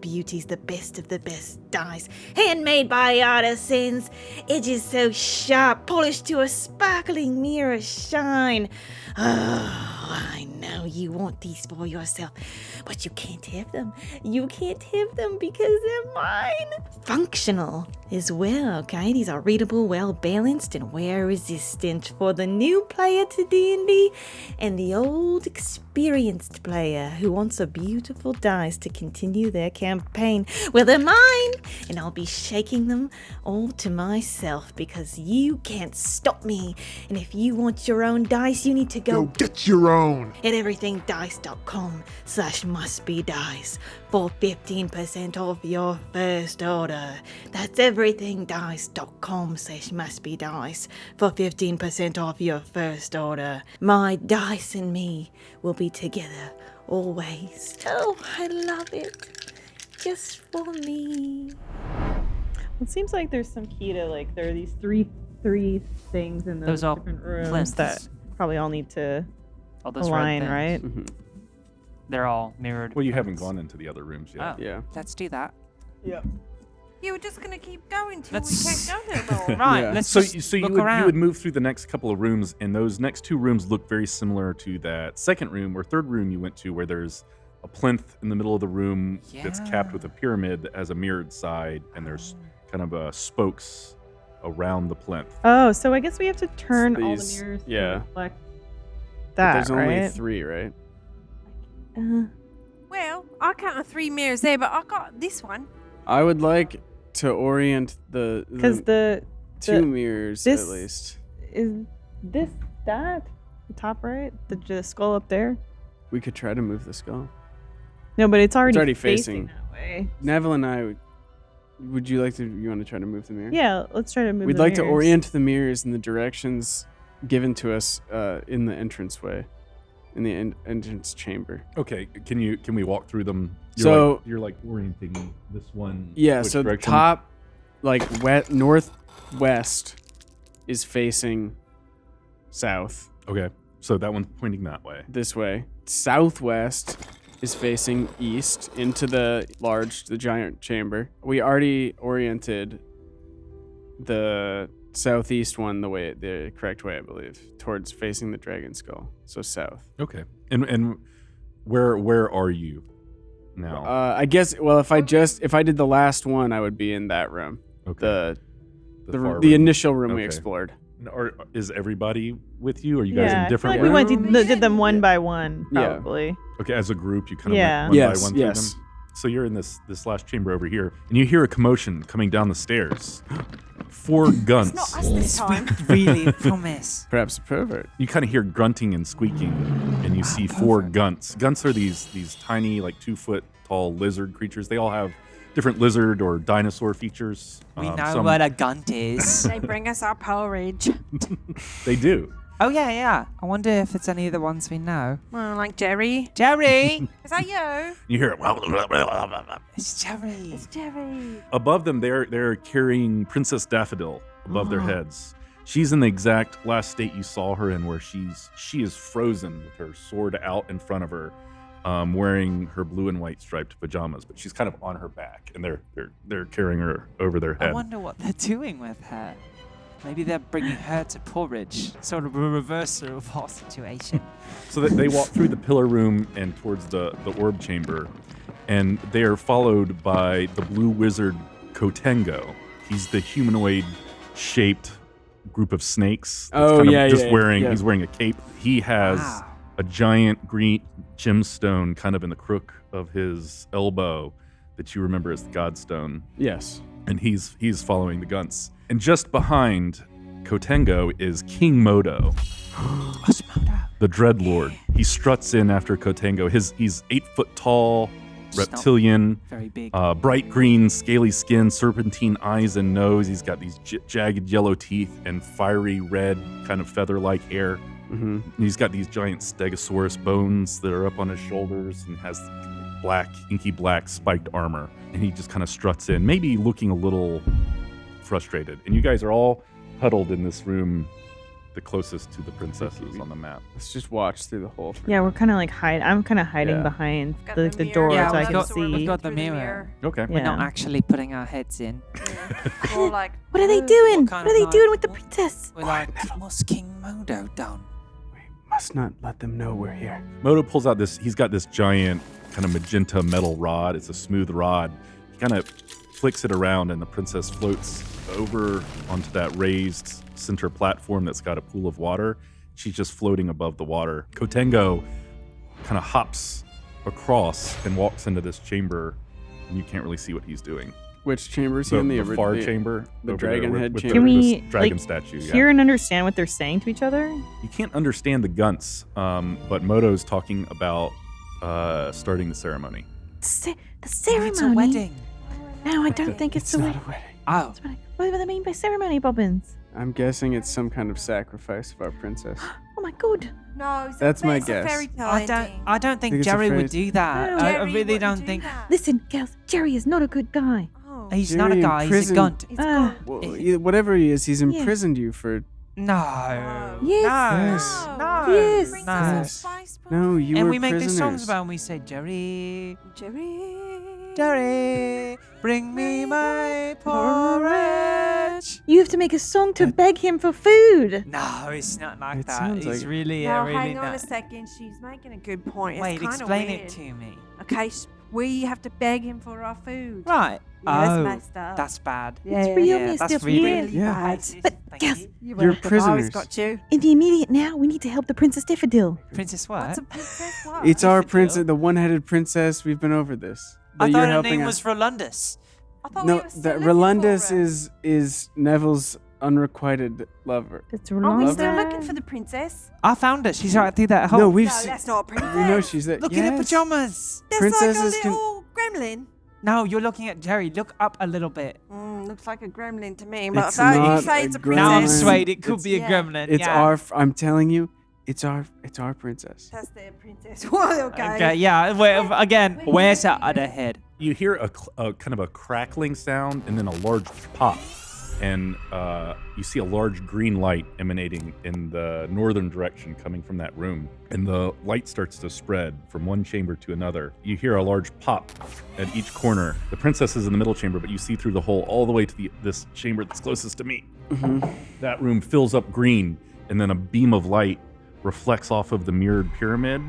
beauties, the best of the best dice. Handmade by artisans, edges so sharp, polished to a sparkling mirror shine. Oh, I know you want these for yourself, but you can't have them. You can't have them because they're mine. Functional as well, okay? These are readable, well-balanced, and wear-resistant for the new player to D&D and the old experienced player who wants a beautiful dice to continue their campaign. Well, they're mine, and I'll be shaking them all to myself because you can't stop me. And if you want your own dice, you need to go get your own. at everythingdice.com/mustbedice for 15% off your first order. That's everythingdice.com/mustbedice for 15% off your first order. My dice and me will be together always. Oh, I love it. Just for me. It seems like there's some key to like there are these three things in those Those are different rooms plinths. that probably all need to All those align, red right? things. Mhm. They're all mirrored. Well, you haven't plinths. gone into the other rooms yet. Oh, Yeah. let's do that. You were just gonna keep going till Let's- we can't go no more. Right, Yeah. let's So, just so you look would around. you would move through the next couple of rooms, and those next two rooms look very similar to that second room or third room you went to, where there's a plinth in the middle of the room that's capped with a pyramid that has a mirrored side, and there's kind of spokes around the plinth. Oh, so I guess we have to turn all the These- mirrors yeah. to reflect But that, there's only right? 3, right? Well, I count 3 mirrors there, but I got this one. I would like to orient Because the the 2 mirrors this- at least. is this that the top right, the skull up there. We could try to move the skull. No, but it's already, already facing facing. that way. Neville and I, would you like to? You want to try to move the mirror? Yeah, let's try to move. We'd the like to mirrors. orient the mirrors in the directions given to us in the entranceway, in the entrance chamber. Okay, can we walk through them? So- you're like orienting this one. Yeah. which So the direction? top, like northwest, is facing south. Okay, so that one's pointing that way. This way. Southwest is facing east into the giant chamber. We already oriented the southeast one the correct way, I believe, towards facing the dragon skull. So south. Okay, and where are you now? I guess. Well, if I did the last one, I would be in that room. Okay, The far the room. initial room we Okay. explored. Or is everybody with you? Are you guys Yeah, in different I feel like we rooms? did them one by one, Yeah. probably. Okay, as a group, you kind of Yeah. went one Yes, by one through yes. them. So you're in this last chamber over here, and you hear a commotion coming down the stairs. 4 guns. It's not us this time. Really, promise. Perhaps a pervert. You kind of hear grunting and squeaking, and you see 4 gunts. Gunts are these tiny, like 2-foot tall lizard creatures. They all have different lizard or dinosaur features. We know some- what a gunt is. They bring us our porridge. They do. Oh, yeah. I wonder if it's any of the ones we know. Well, like Jerry. Jerry! Is that you? You hear it. It's Jerry. It's Jerry. Above them, they're carrying Princess Daffodil above their heads. She's in the exact last state you saw her in, where she is frozen with her sword out in front of her, wearing her blue and white striped pajamas. But she's kind of on her back, and they're carrying her over their I head. wonder what they're doing with her. Maybe they're bringing her to porridge. Sort of a reversal of our situation. So that they walk through the pillar room and towards the orb chamber, and they are followed by the blue wizard Kotengo. He's the humanoid-shaped group of snakes. That's Oh, kind of yeah, just yeah, wearing. yeah. He's wearing a cape. He has Wow. a giant green gemstone kind of in the crook of his elbow that you remember as the Godstone, Yes. and he's following the Gunts. And just behind Kotengo is King Modo, What's Modo? the Dreadlord. He struts in after Kotengo. He's 8 foot tall, It's not reptilian, very big. bright green, scaly skin, serpentine eyes and nose. He's got these jagged yellow teeth and fiery red, kind of feather-like hair. Mm-hmm. And he's got these giant stegosaurus bones that are up on his shoulders, and has black, inky black spiked armor. And he just kind of struts in, maybe looking a little frustrated. And you guys are all huddled in this room, the closest to the princesses on the map. Let's just watch through the whole thing. Yeah, we're kind of like I'm kind of hiding Yeah. behind Got the mirror. door Yeah, so I we've can got- see. we've got the Through mirror. Okay. We're not Yeah. actually putting our heads in. Or like, What are they oh, doing? What What kind are of they night? doing with the What? princess? We're like, what's King Modo done? Must not let them know we're here. Modo pulls out he's got this giant kind of magenta metal rod. It's a smooth rod. He kind of flicks it around, and the princess floats over onto that raised center platform that's got a pool of water. She's just floating above the water. Kotengo kind of hops across and walks into this chamber, and you can't really see what he's doing. Which chamber is he in? The far chamber? The over dragon there head with chamber? Can this we dragon statue, hear and understand what they're saying to each other? You can't understand the gunts, but Modo's talking about starting the ceremony. The Oh, ceremony. it's a wedding. No, I don't think it's a not wedding. a wedding. Oh. What do they mean by ceremony, Bobbins? I'm guessing it's some kind of sacrifice of our princess. Oh my god. No, it's That's my it's guess. A fairy tale I ending. don't think Think it's a Jerry would phrase? do that. No, I Jerry really wouldn't don't do think. that. Listen, girls, Jerry is not a good guy. Oh. He's not a Jerry guy. He's a imprisoned- gunt. He's Ah. gone. Well, whatever he is, he's imprisoned you for. No. Yes. No. No. No. Yes. Princess No. of Spice No, you And were we make these songs prisoners. about when we say, Jerry, Jerry. Jerry, bring me my porridge. You have to make a song to beg him for food. No, it's not like It that. sounds It's like- really, Now, really hang on a not. second. She's making a good point. Wait, it's kinda explain weird. it to me. Okay, we have to beg him for our food. Right. Yeah, oh, that's messed up. that's bad. yeah, It's real yeah, messed that's up. really, Yeah. really Yeah. bad. But, Thank girls, you. You're You're welcome. I always prisoners. got you. in the immediate now, we need to help the Princess Daffodil. Princess what? What's a princess? What? It's our Daffodil? princess, the one-headed princess. We've been over this. I That thought you're her helping name us. was Rolundus. I thought we No, were still that looking Rolundus for her. is Neville's unrequited lover. It's Are we Rolanda. still looking for the princess? I found her. She's right through that hole. No, we've No, seen. that's not a princess. We know she's there. Look yes. at her pajamas. That's princesses like a can- little gremlin. No, you're looking at Jerry. Look up a little bit. Looks like a gremlin to me, but It's don't not say a it's a gremlin. Now I'm princess. swayed. It could It's- be a yeah. gremlin. It's yeah. our. I'm telling you, it's our princess. That's their princess. Well, okay. Okay, yeah. Wait, again, where's her other head? You hear a kind of a crackling sound and then a large pop. And you see a large green light emanating in the northern direction coming from that room. And the light starts to spread from one chamber to another. You hear a large pop at each corner. The princess is in the middle chamber, but you see through the hole all the way to this chamber that's closest to me. That room fills up green, and then a beam of light reflects off of the mirrored pyramid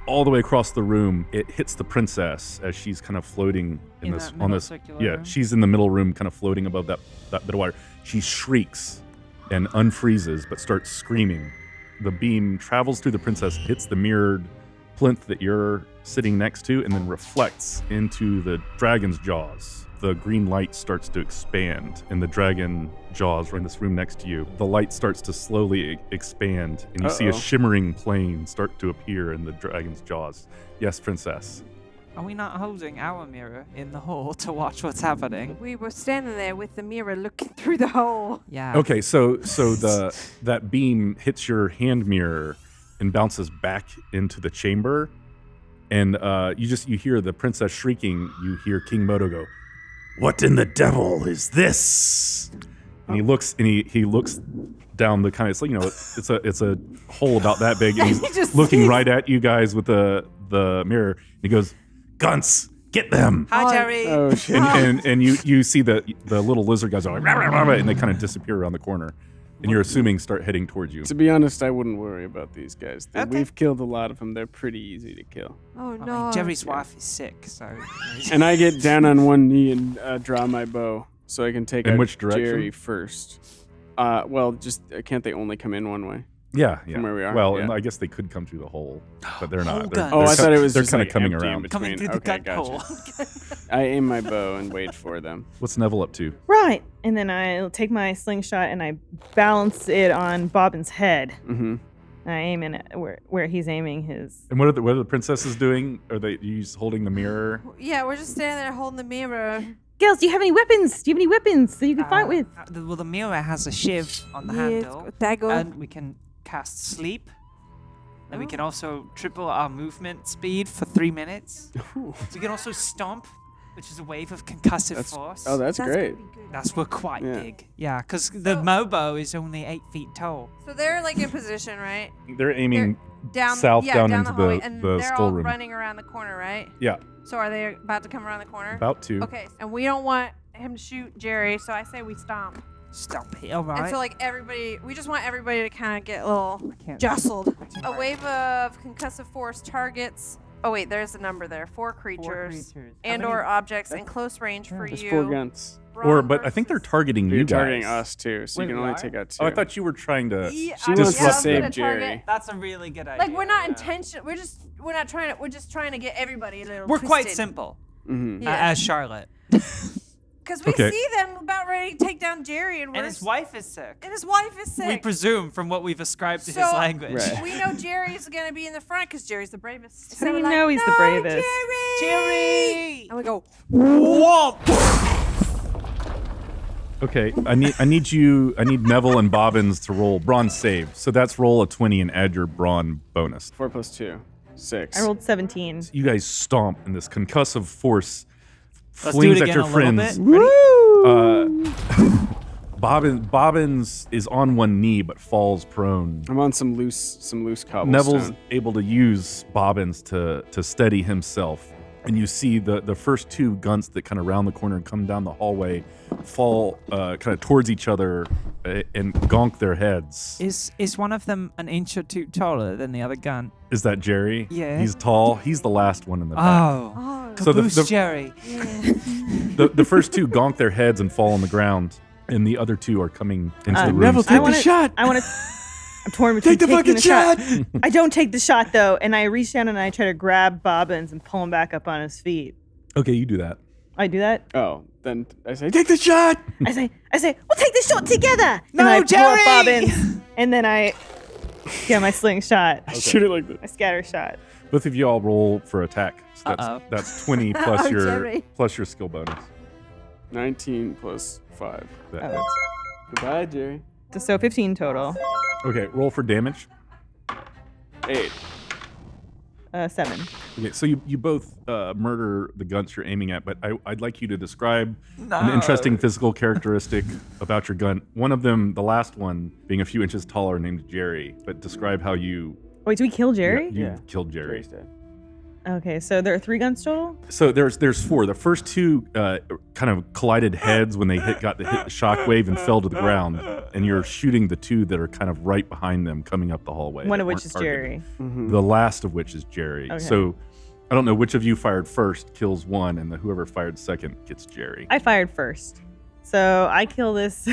all the way across the room. It hits the princess as she's kind of floating In this that on middle this. circular Yeah, room? she's in the middle room, kind of floating above that bit of water. She shrieks and unfreezes, but starts screaming. The beam travels through the princess, hits the mirrored plinth that you're sitting next to, and then reflects into the dragon's jaws. The green light starts to expand in the dragon jaws right in this room next to you. The light starts to slowly expand, and you see a Uh-oh. shimmering plane start to appear in the dragon's jaws. Yes, princess. Are we not holding our mirror in the hall to watch what's happening? We were standing there with the mirror looking through the hole. Yeah. Okay, so that beam hits your hand mirror and bounces back into the chamber, and you hear the princess shrieking. You hear King Modo go, "What in the devil is this?" And he looks down the kind of, it's a hole about that big, and He he's just looking sees- right at you guys with the mirror. And he goes, "Gunts, get them!" Hi, Jerry. Oh shit! And you see the little lizard guys are like, "Rah, rah, rah," and they kind of disappear around the corner, and you're assuming start heading towards you. To be honest, I wouldn't worry about these guys. Okay. We've killed a lot of them. They're pretty easy to kill. Oh I no. mean, Jerry's wife is sick, so. And I get down on one knee and draw my bow so I can take In out which direction? Jerry first. Can't they only come in one way? Yeah. From where we are? Well, Yeah. and I guess they could come through the hole, but they're not. Hole They're, gun. Oh, they're I co- thought it was they're just kind like of coming empty in around. between. Coming through the Okay, gut gotcha. hole. I aim my bow and wait for them. What's Neville up to? Right. And then I'll take my slingshot and I balance it on Bobbin's head. Mm-hmm. And I aim in it where he's aiming his. And what are the princesses doing? Are they you just holding the mirror? Yeah, we're just standing there holding the mirror. Girls, do you have any weapons? Do you have any weapons that you can fight with? Well, the mirror has a shiv on the Yeah, it's handle, got a dagger. and we can cast sleep. And we can also triple our movement speed for 3 minutes. We can also stomp, which is a wave of concussive force. Oh, that's great. gonna be good. That's we're quite Yeah. big. Yeah, because the Mobo is only 8 feet tall. So they're like in position, right? They're aiming Down south down down into the hallway, the and the they're skull all room. running around the corner, right? Yeah, So are they about to come around the corner? about to. Okay, and we don't want him to shoot Jerry, so I say we stomp. Stop it, all right. And so, like, we just want everybody to kind of get a little can't- jostled. can't- A wave of concussive force targets. Oh, wait, there's a number there. 4 creatures. How And many- or objects in close range for There's you. 4 guns. But I think they're targeting You're you guys. targeting us too, so Wait, you can we only are? take out 2. Oh, I thought you were trying to. She I'm wants to gonna save target- Jerry. That's a really good idea. Like, we're not yeah. intention. We're not trying to. We're just trying to get everybody a little. We're quite twisted. simple. Mm-hmm. Yeah. As Charlotte. Because we Okay. see them about ready to take down Jerry, and And his wife is sick. and his wife is sick. We presume from what we've ascribed to his So- language. Right. We know Jerry's gonna be in the front because Jerry's the bravest. How do we're you like, know he's the "No, bravest?" Jerry! And we go. Whoop! Okay, I need Neville and Bobbins to roll brawn save. So that's roll a 20 and add your brawn bonus. 4 plus 2, 6. I rolled 17. You guys stomp, and this concussive force Let's do flings it at again your a little friends. bit. Ready? Bobbins is on one knee but falls prone. I'm on some loose cobblestone. Neville's able to use Bobbins to steady himself. And you see the first 2 gunts that kind of round the corner and come down the hallway fall kind of towards each other and gonk their heads. Is one of them an inch or 2 taller than the other gun? Is that Jerry? Yeah. He's tall. He's the last one in the back. Oh. So Caboose the- Jerry. The first 2 gonk their heads and fall on the ground, and the other 2 are coming into the room. Neville, take wanna- the shot. I want to. I'm torn between Take the taking fucking shot. I don't take the shot though, and I reach down and I try to grab Bobbins and pull him back up on his feet. Okay, you do that. I do that. Oh, then I say, take the shot. I say, we'll take the shot together. No, and I Jerry! pull up Bobbins, and then I get my slingshot, Shoot it like this. my scatter shot. Both of you all roll for attack. So Uh-oh. that's 20 plus Uh-oh, your Jerry. skill bonus. 19 plus 5. That Oh. hits. Goodbye, Jerry. So 15 total. Okay, roll for damage. 8. 7. Okay, so you both murder the guns you're aiming at, but I'd like you to describe an No. interesting physical characteristic about your gun. One of them, the last one, being a few inches taller, named Jerry. But describe how you Wait, do we kill Jerry? you Yeah. killed Jerry. Jerry's dead. Okay, so there are 3 guns total. So there's 4. The first 2 kind of collided heads when they hit the shockwave and fell to the ground, and you're shooting the 2 that are kind of right behind them coming up the hallway. One that of which weren't is targeted. Jerry. Mm-hmm. The last of which is Jerry. Okay. So I don't know which of you fired first kills one, and whoever fired second gets Jerry. I fired first, so I kill this.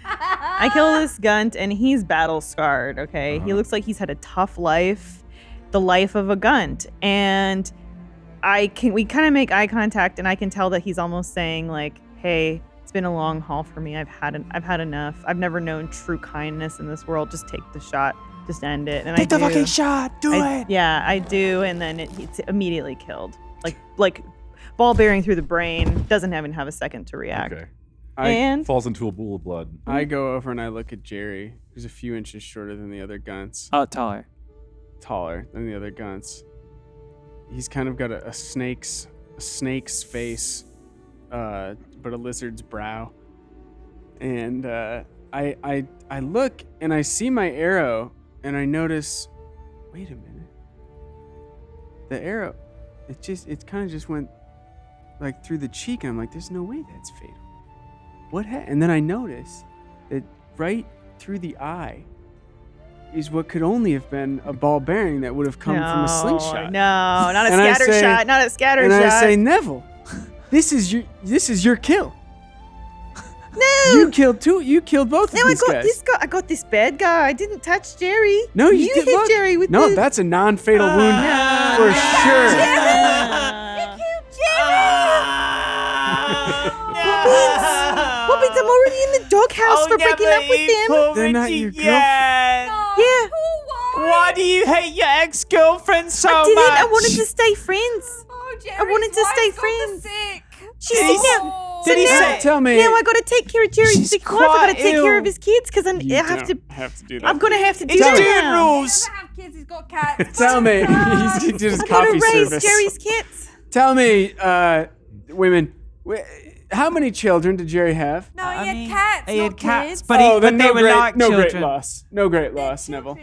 I kill this gunt, and he's battle scarred. Okay, he looks like he's had a tough life, the life of a gunt, and we kind of make eye contact, and I can tell that he's almost saying like, "Hey, it's been a long haul for me. I've had enough. I've never known true kindness in this world. Just take the shot. Just end it." And Take the I do. fucking shot. Do it. Yeah, I do, and then it's immediately killed. Like ball bearing through the brain. Doesn't even have a second to react. Okay. And Falls into a pool of blood. I go over and I look at Jerry, who's a few inches shorter than the other gunts, Oh, taller. taller than the other gunts. He's kind of got a snake's face, but a lizard's brow. And I look and I see my arrow, and I notice, wait a minute, the arrow, it kind of just went like through the cheek, and I'm like, there's no way that's fatal. And then I notice that right through the eye is what could only have been a ball bearing that would have come from a slingshot. No, not a And I scatter say- shot. Not a scatter And shot. I say, Neville, this is your kill. no. You killed both No, of I these got guys. this guy. I got this bad guy. I didn't touch Jerry. No, you hit did. Look. Jerry with No, the. that's a non-fatal wound for sure. Bobbins, I'm already in the doghouse for breaking up with them. They're not your Yeah. Why do you hate your ex-girlfriend so I didn't. much? I wanted to stay friends. I wanted to stay friends. She's now. Did he say? Tell me. Now I got to take care of Jerry's She's sick wife. I got to quite take care ill. of his kids because I You have to. don't have to do that. I'm gonna have to do It's that dude now. rules. Have kids, he's got cats. Tell me. He did his I gotta coffee raise service. Jerry's kids. Tell me, women, how many children did Jerry have? No, he I had mean, cats. he not had cats, kids. but then they were like no children. great loss. No great loss, Neville.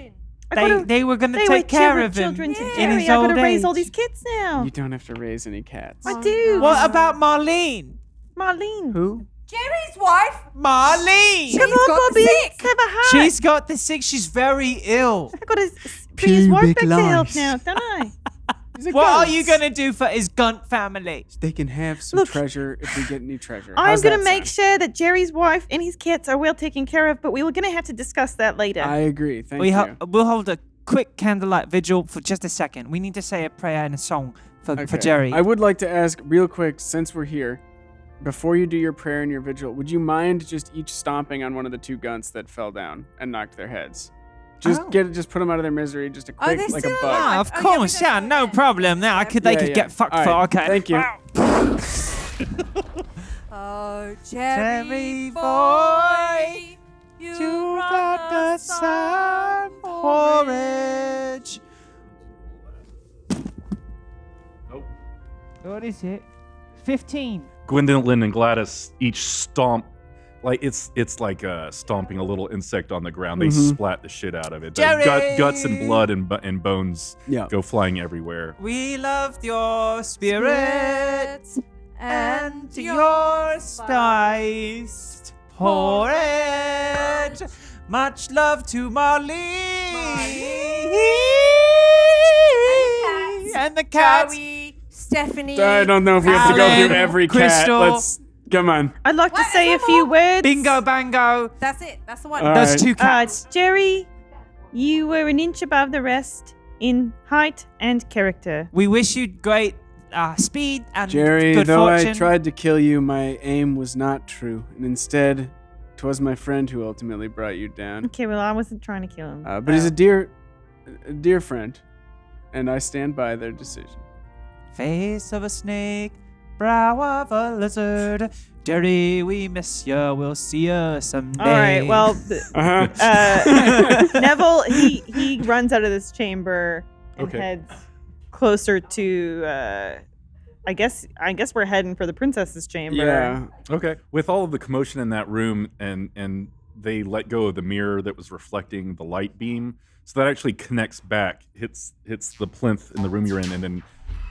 Children. They were gonna They were take care of him children to in Jerry. his I old gotta raise all age. these kids now. You don't have to raise any cats. I do. What about Marlene? Marlene? Who? Jerry's wife. Marlene! She's Come on, got Bobby. sick. Let's have a hug. She's got the sick. She's very ill. I've got to bring his wife Pubic back to health lice. now, don't I? What are you going to do for his Gunt family? They can have some Look, treasure if we get any treasure. I'm How's going to that make sound? sure that Jerry's wife and his kids are well taken care of, but we were going to have to discuss that later. I agree. Thank you. We'll hold a quick candlelight vigil for just a second. We need to say a prayer and a song for Okay. Jerry. I would like to ask real quick, since we're here, before you do your prayer and your vigil, would you mind just each stomping on one of the 2 gunts that fell down and knocked their heads? Just just put them out of their misery. Just a quick, they like a still bug. alive? Of Oh, yeah, course, we yeah, don't no know. problem. Now they could get fucked All for. right, Okay. Thank you. Oh, Cherry Jerry boy, boy, you You brought got the sun porridge. Nope. What is it? 15. Gwendolyn and Gladys each stomp. Like it's like stomping a little insect on the ground. They splat the shit out of it. The Jerry! guts and blood and bones Yeah. go flying everywhere. We loved your spirit and your your spiced porridge. Much love to Marlene and the cats. Joey, Stephanie. I don't know if we have to go Alan, through every Crystal. cat. Let's come on. I'd like to What? say a Is there few more? words. Bingo bango. That's it. That's the one. All That's right. 2 cats. Jerry, you were an inch above the rest in height and character. We wish you great speed and Jerry, good though fortune. I tried to kill you, my aim was not true. And instead, 'twas my friend who ultimately brought you down. Okay, well, I wasn't trying to kill him. But he's a dear friend. And I stand by their decision. Face of a snake, brow of a lizard. Jerry, we miss you. We'll see you someday. All right, well, Uh-huh. Neville, he runs out of this chamber and Okay. heads closer to, I guess we're heading for the princess's chamber. Yeah. Okay. With all of the commotion in that room and they let go of the mirror that was reflecting the light beam, so that actually connects back, hits the plinth in the room you're in, and then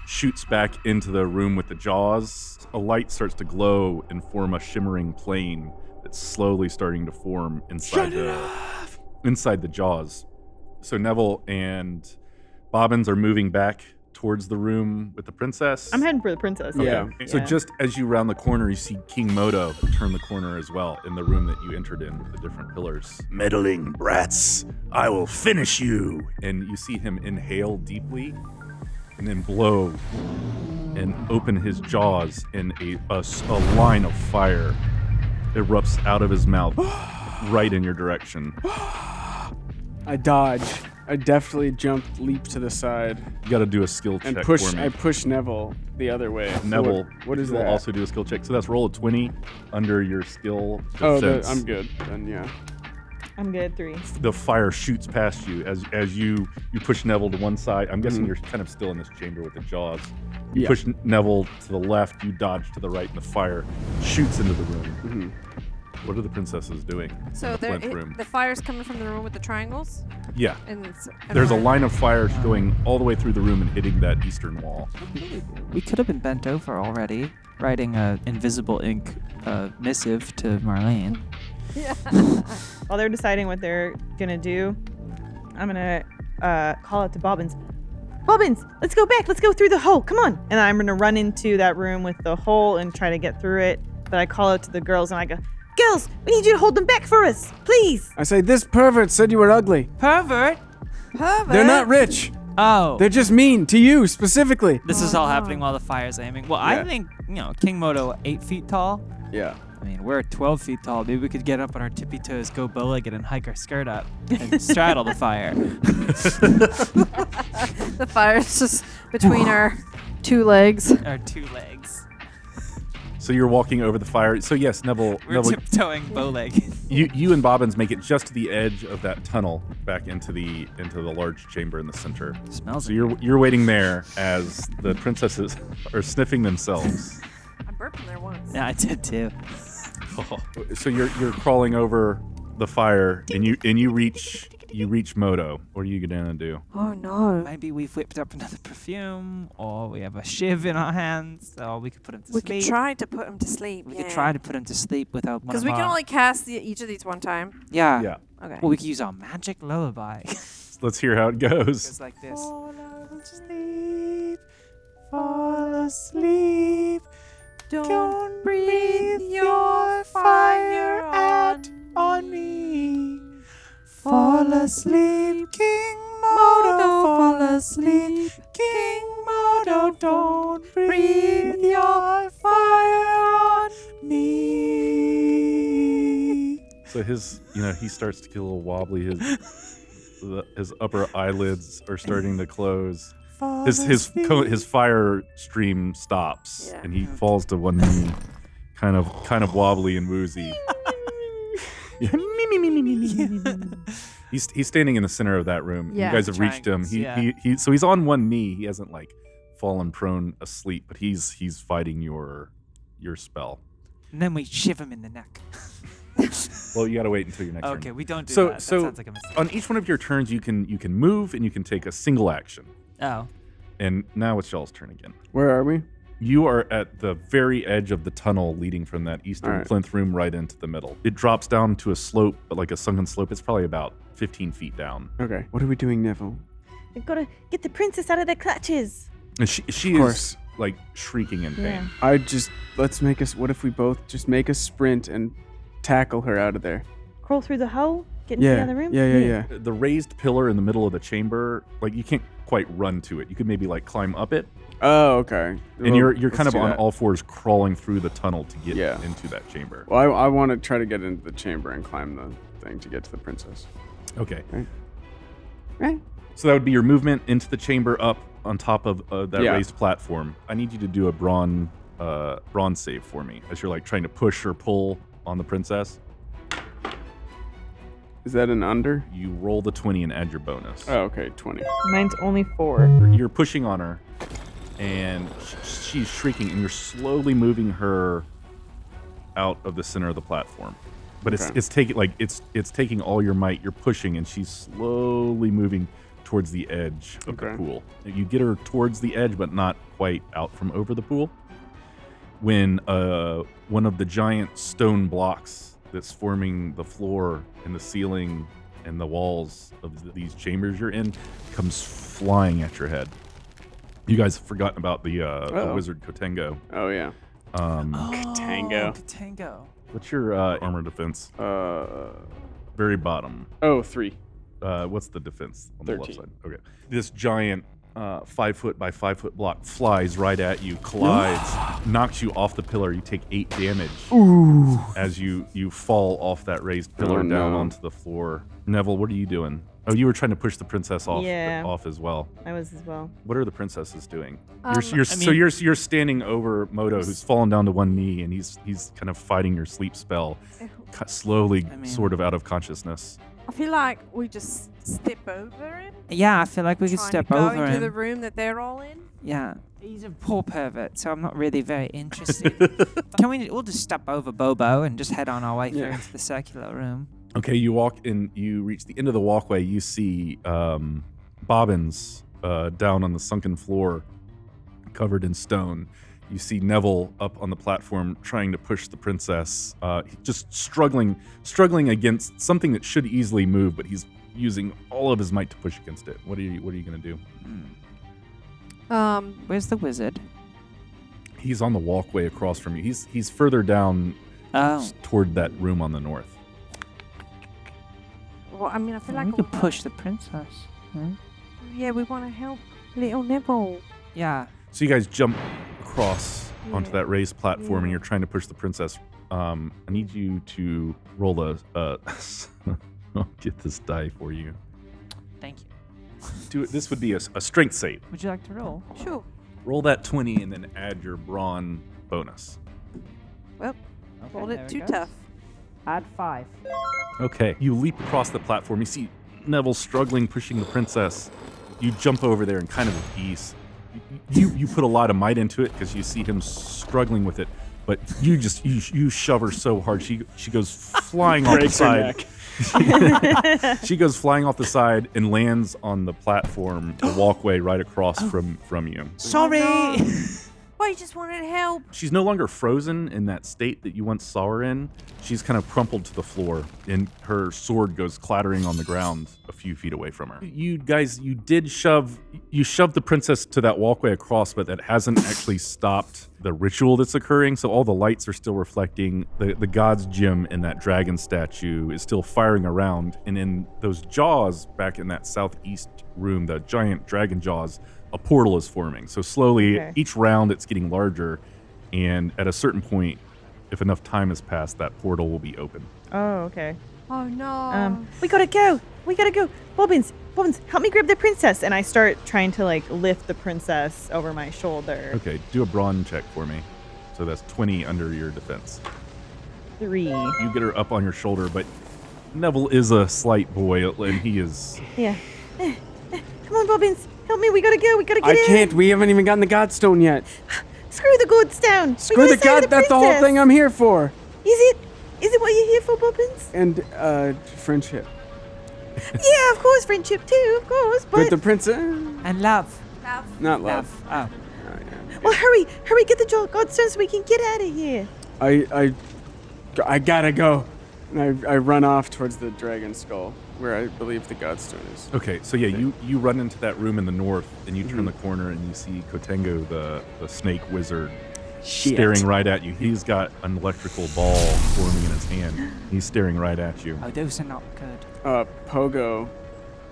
shoots back into the room with the jaws. A light starts to glow and form a shimmering plane that's slowly starting to form inside the jaws. So Neville and Bobbins are moving back towards the room with the princess. I'm heading for the princess. Yeah. So just as you round the corner, you see King Modo turn the corner as well in the room that you entered in with the different pillars. Meddling brats, I will finish you. And you see him inhale deeply and then blow and open his jaws, and a line of fire erupts out of his mouth right in your direction. I dodge. I definitely leap to the side, You got to do a skill check and for me. I push Neville the other way. So Neville, what is will that? also do a skill check. So that's roll a 20 under your skill Oh, defense. I'm good. Then yeah. I'm good, 3. The fire shoots past you as you push Neville to one side. I'm guessing Mhm. you're kind of still in this chamber with the jaws. You Yeah. push Neville to the left, you dodge to the right, and the fire shoots into the room. Mhm. What are the princesses doing So in the there, plinth room? the fire's coming from the room with the triangles. Yeah. And There's a line of fire going all the way through the room and hitting that eastern wall. We could have been bent over already, writing a invisible ink missive to Marlene. While they're deciding what they're gonna do, I'm gonna call out to Bobbins. Bobbins, let's go back. Let's go through the hole. Come on. And I'm gonna run into that room with the hole and try to get through it. But I call out to the girls and I go, "Girls, we need you to hold them back for us, please." I say, this pervert said you were ugly. Pervert? They're not rich. Oh. They're just mean to you specifically. This is all happening while the fire's aiming. Well, I Yeah. think, King Modo, 8 feet tall. Yeah. I mean, we're 12 feet tall. Maybe we could get up on our tippy toes, go bow-legged, and hike our skirt up and straddle the fire. The fire's just between our 2 legs. Our 2 legs. So you're walking over the fire. So yes, We're Neville, tiptoeing bow-legged. you and Bobbins make it just to the edge of that tunnel back into the large chamber in the center. Smells So you're waiting there as the princesses are sniffing themselves. I burped in there once. Yeah, I did too. So you're crawling over the fire and you reach you reach Modo. What are you gonna do? Oh no. Maybe we've whipped up another perfume, or we have a shiv in our hands, or we could put him to We sleep. could try to put him to sleep. We could try to put him to sleep without one Because of we can our- only cast each of these one time. Yeah. Yeah. Okay. Well, we could use our magic lullaby. Let's hear how it goes. It's like this. Fall asleep. Don't breathe your fire out on me. Fall asleep, King Modo. Fall asleep, King Modo. Don't breathe your fire on me. So he starts to get a little wobbly. His upper eyelids are starting to close. His fire stream stops, Yeah. and he falls to one knee, kind of wobbly and woozy. He's standing in the center of that room. Yeah. You guys have reached him. Triangles, So he's on one knee. He hasn't like fallen prone asleep, but he's fighting your spell. And then we shiv him in the neck. Well, you got to wait until your next turn. Okay, we don't do So- that. That so sounds like a mistake. On each one of your turns, you can move and you can take a single action. Oh. And now it's y'all's turn again. Where are we? You are at the very edge of the tunnel leading from that eastern Alright. plinth room right into the middle. It drops down to a slope, like a sunken slope. It's probably about 15 feet down. Okay. What are we doing, Neville? We've got to get the princess out of their clutches. And she Of is course. like shrieking in pain. What if we both just make a sprint and tackle her out of there? Crawl through the hole, get into the Yeah. other room. Yeah. The raised pillar in the middle of the chamber, like you can't quite run to it. You could maybe like climb up it, Oh, okay. and you're kind of Let's do on that. all fours crawling through the tunnel to get Yeah. into that chamber. Well, I want to try to get into the chamber and climb the thing to get to the princess. Okay. Right. So that would be your movement into the chamber up on top of that Yeah. raised platform. I need you to do a bronze save for me as you're like trying to push or pull on the princess. Is that an under? You roll the 20 and add your bonus. Oh, okay, 20. Mine's only 4. You're pushing on her, and she's shrieking, and you're slowly moving her out of the center of the platform. But Okay. it's taking all your might. You're pushing, and she's slowly moving towards the edge of the Okay. pool. You get her towards the edge, but not quite out from over the pool. When one of the giant stone blocks that's forming the floor and the ceiling and the walls of these chambers you're in comes flying at your head. You guys have forgotten about the Uh-oh. wizard Kotengo. Oh, yeah. Katango. Katango. Katango. What's your armor defense? Very bottom. 3. What's the defense on the left 13. side? Okay. This giant 5 foot by 5 foot block flies right at you, collides, knocks you off the pillar. You take 8 damage as you fall off that raised pillar Oh, down no. onto the floor. Neville, what are you doing? Oh, you were trying to push the princess off Yeah. off as well. I was as well. What are the princesses doing? Um, You're standing over Modo, who's fallen down to one knee, and he's kind of fighting your sleep spell, slowly, sort of out of consciousness. I feel like we just step over him. Yeah, I feel like we could trying step to go over into the him. room that they're all in. Yeah. He's a poor pervert, so I'm not really very interested. We'll just step over Bobo and just head on our way through Yeah. into the circular room. Okay, you walk in. You reach the end of the walkway. You see Bobbins down on the sunken floor, covered in stone. You see Neville up on the platform trying to push the princess, just struggling against something that should easily move, but he's using all of his might to push against it. What are you gonna do? Where's the wizard? He's on the walkway across from you. He's further down Oh. toward that room on the north. Well, I mean, I feel like We could push the princess. Yeah, we want to help little Neville. Yeah. So you guys jump across onto Yeah. that raised platform, Yeah. and you're trying to push the princess. I need you to roll I'll get this die for you. Thank you. Do it. This would be a strength save. Would you like to roll? Sure. Roll that 20 and then add your brawn bonus. Well, rolled there it it too goes. tough. Add 5. Okay. You leap across the platform. You see Neville struggling, pushing the princess. You jump over there and kind of appease. You put a lot of might into it because you see him struggling with it. But you shove her so hard she goes flying off the Breaks her side. neck. She goes flying off the side and lands on the platform, the walkway right across from you. Sorry. Oh, no. Well, you just wanted help. She's no longer frozen in that state that you once saw her in. She's kind of crumpled to the floor, and her sword goes clattering on the ground a few feet away from her. You guys, you shoved the princess to that walkway across, but that hasn't actually stopped the ritual that's occurring. So all the lights are still reflecting. The god's gem in that dragon statue is still firing around, and in those jaws back in that southeast room, the giant dragon jaws, a portal is forming. So slowly, each round it's getting larger, and at a certain point, if enough time has passed, that portal will be open. Oh, okay. Oh no. We gotta go. We gotta go. Bobbins, help me grab the princess. And I start trying to like lift the princess over my shoulder. Okay, do a brawn check for me. So that's 20 under your defense. 3. You get her up on your shoulder, but Neville is a slight boy, and he is... Yeah. Come on, Bobbins. Help me. We gotta go. We gotta get in. I can't. We haven't even gotten the Godstone yet. Screw the goods down. Screw the God. That's the whole thing I'm here for. Is it what you're here for, Bobbins? And friendship. Yeah, of course, friendship too, of course. But With the princess. And love. Not love. Oh. well, hurry, get the Godstone so we can get out of here. I gotta go. And I run off towards the dragon skull, where I believe the Godstone is. Okay, so yeah, you run into that room in the north, and you turn the corner, and you see Kotengo, the snake wizard, staring right at you. He's got an electrical ball forming in his hand. He's staring right at you. Oh, those are not good. Pogo,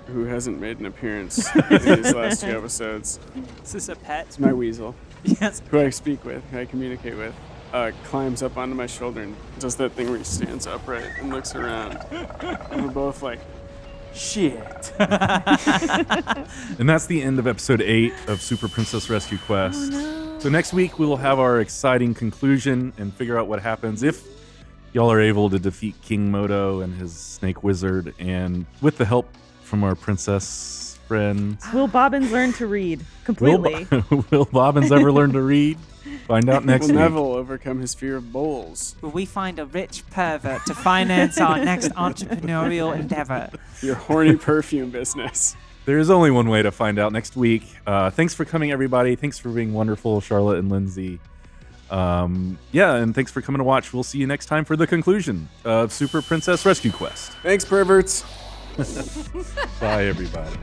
who hasn't made an appearance in these last 2 episodes. Is this a pet? It's my weasel, Yes. who I speak with, who I communicate with. Climbs up onto my shoulder and does that thing where he stands upright and looks around. And we're both like, shit. And that's the end of episode 8 of Super Princess Rescue Quest. So next week we will have our exciting conclusion and figure out what happens if y'all are able to defeat King Modo and his snake wizard, and with the help from our princess friends. Will Bobbins learn to read completely? Will Bobbins ever learn to read? Find out next Will week. Neville overcome his fear of bowls? Will we find a rich pervert to finance our next entrepreneurial endeavor? Your horny perfume business. There is only one way to find out next week. Thanks for coming, everybody. Thanks for being wonderful, Charlotte and Lindsay. And thanks for coming to watch. We'll see you next time for the conclusion of Super Princess Rescue Quest. Thanks, perverts. Bye, everybody.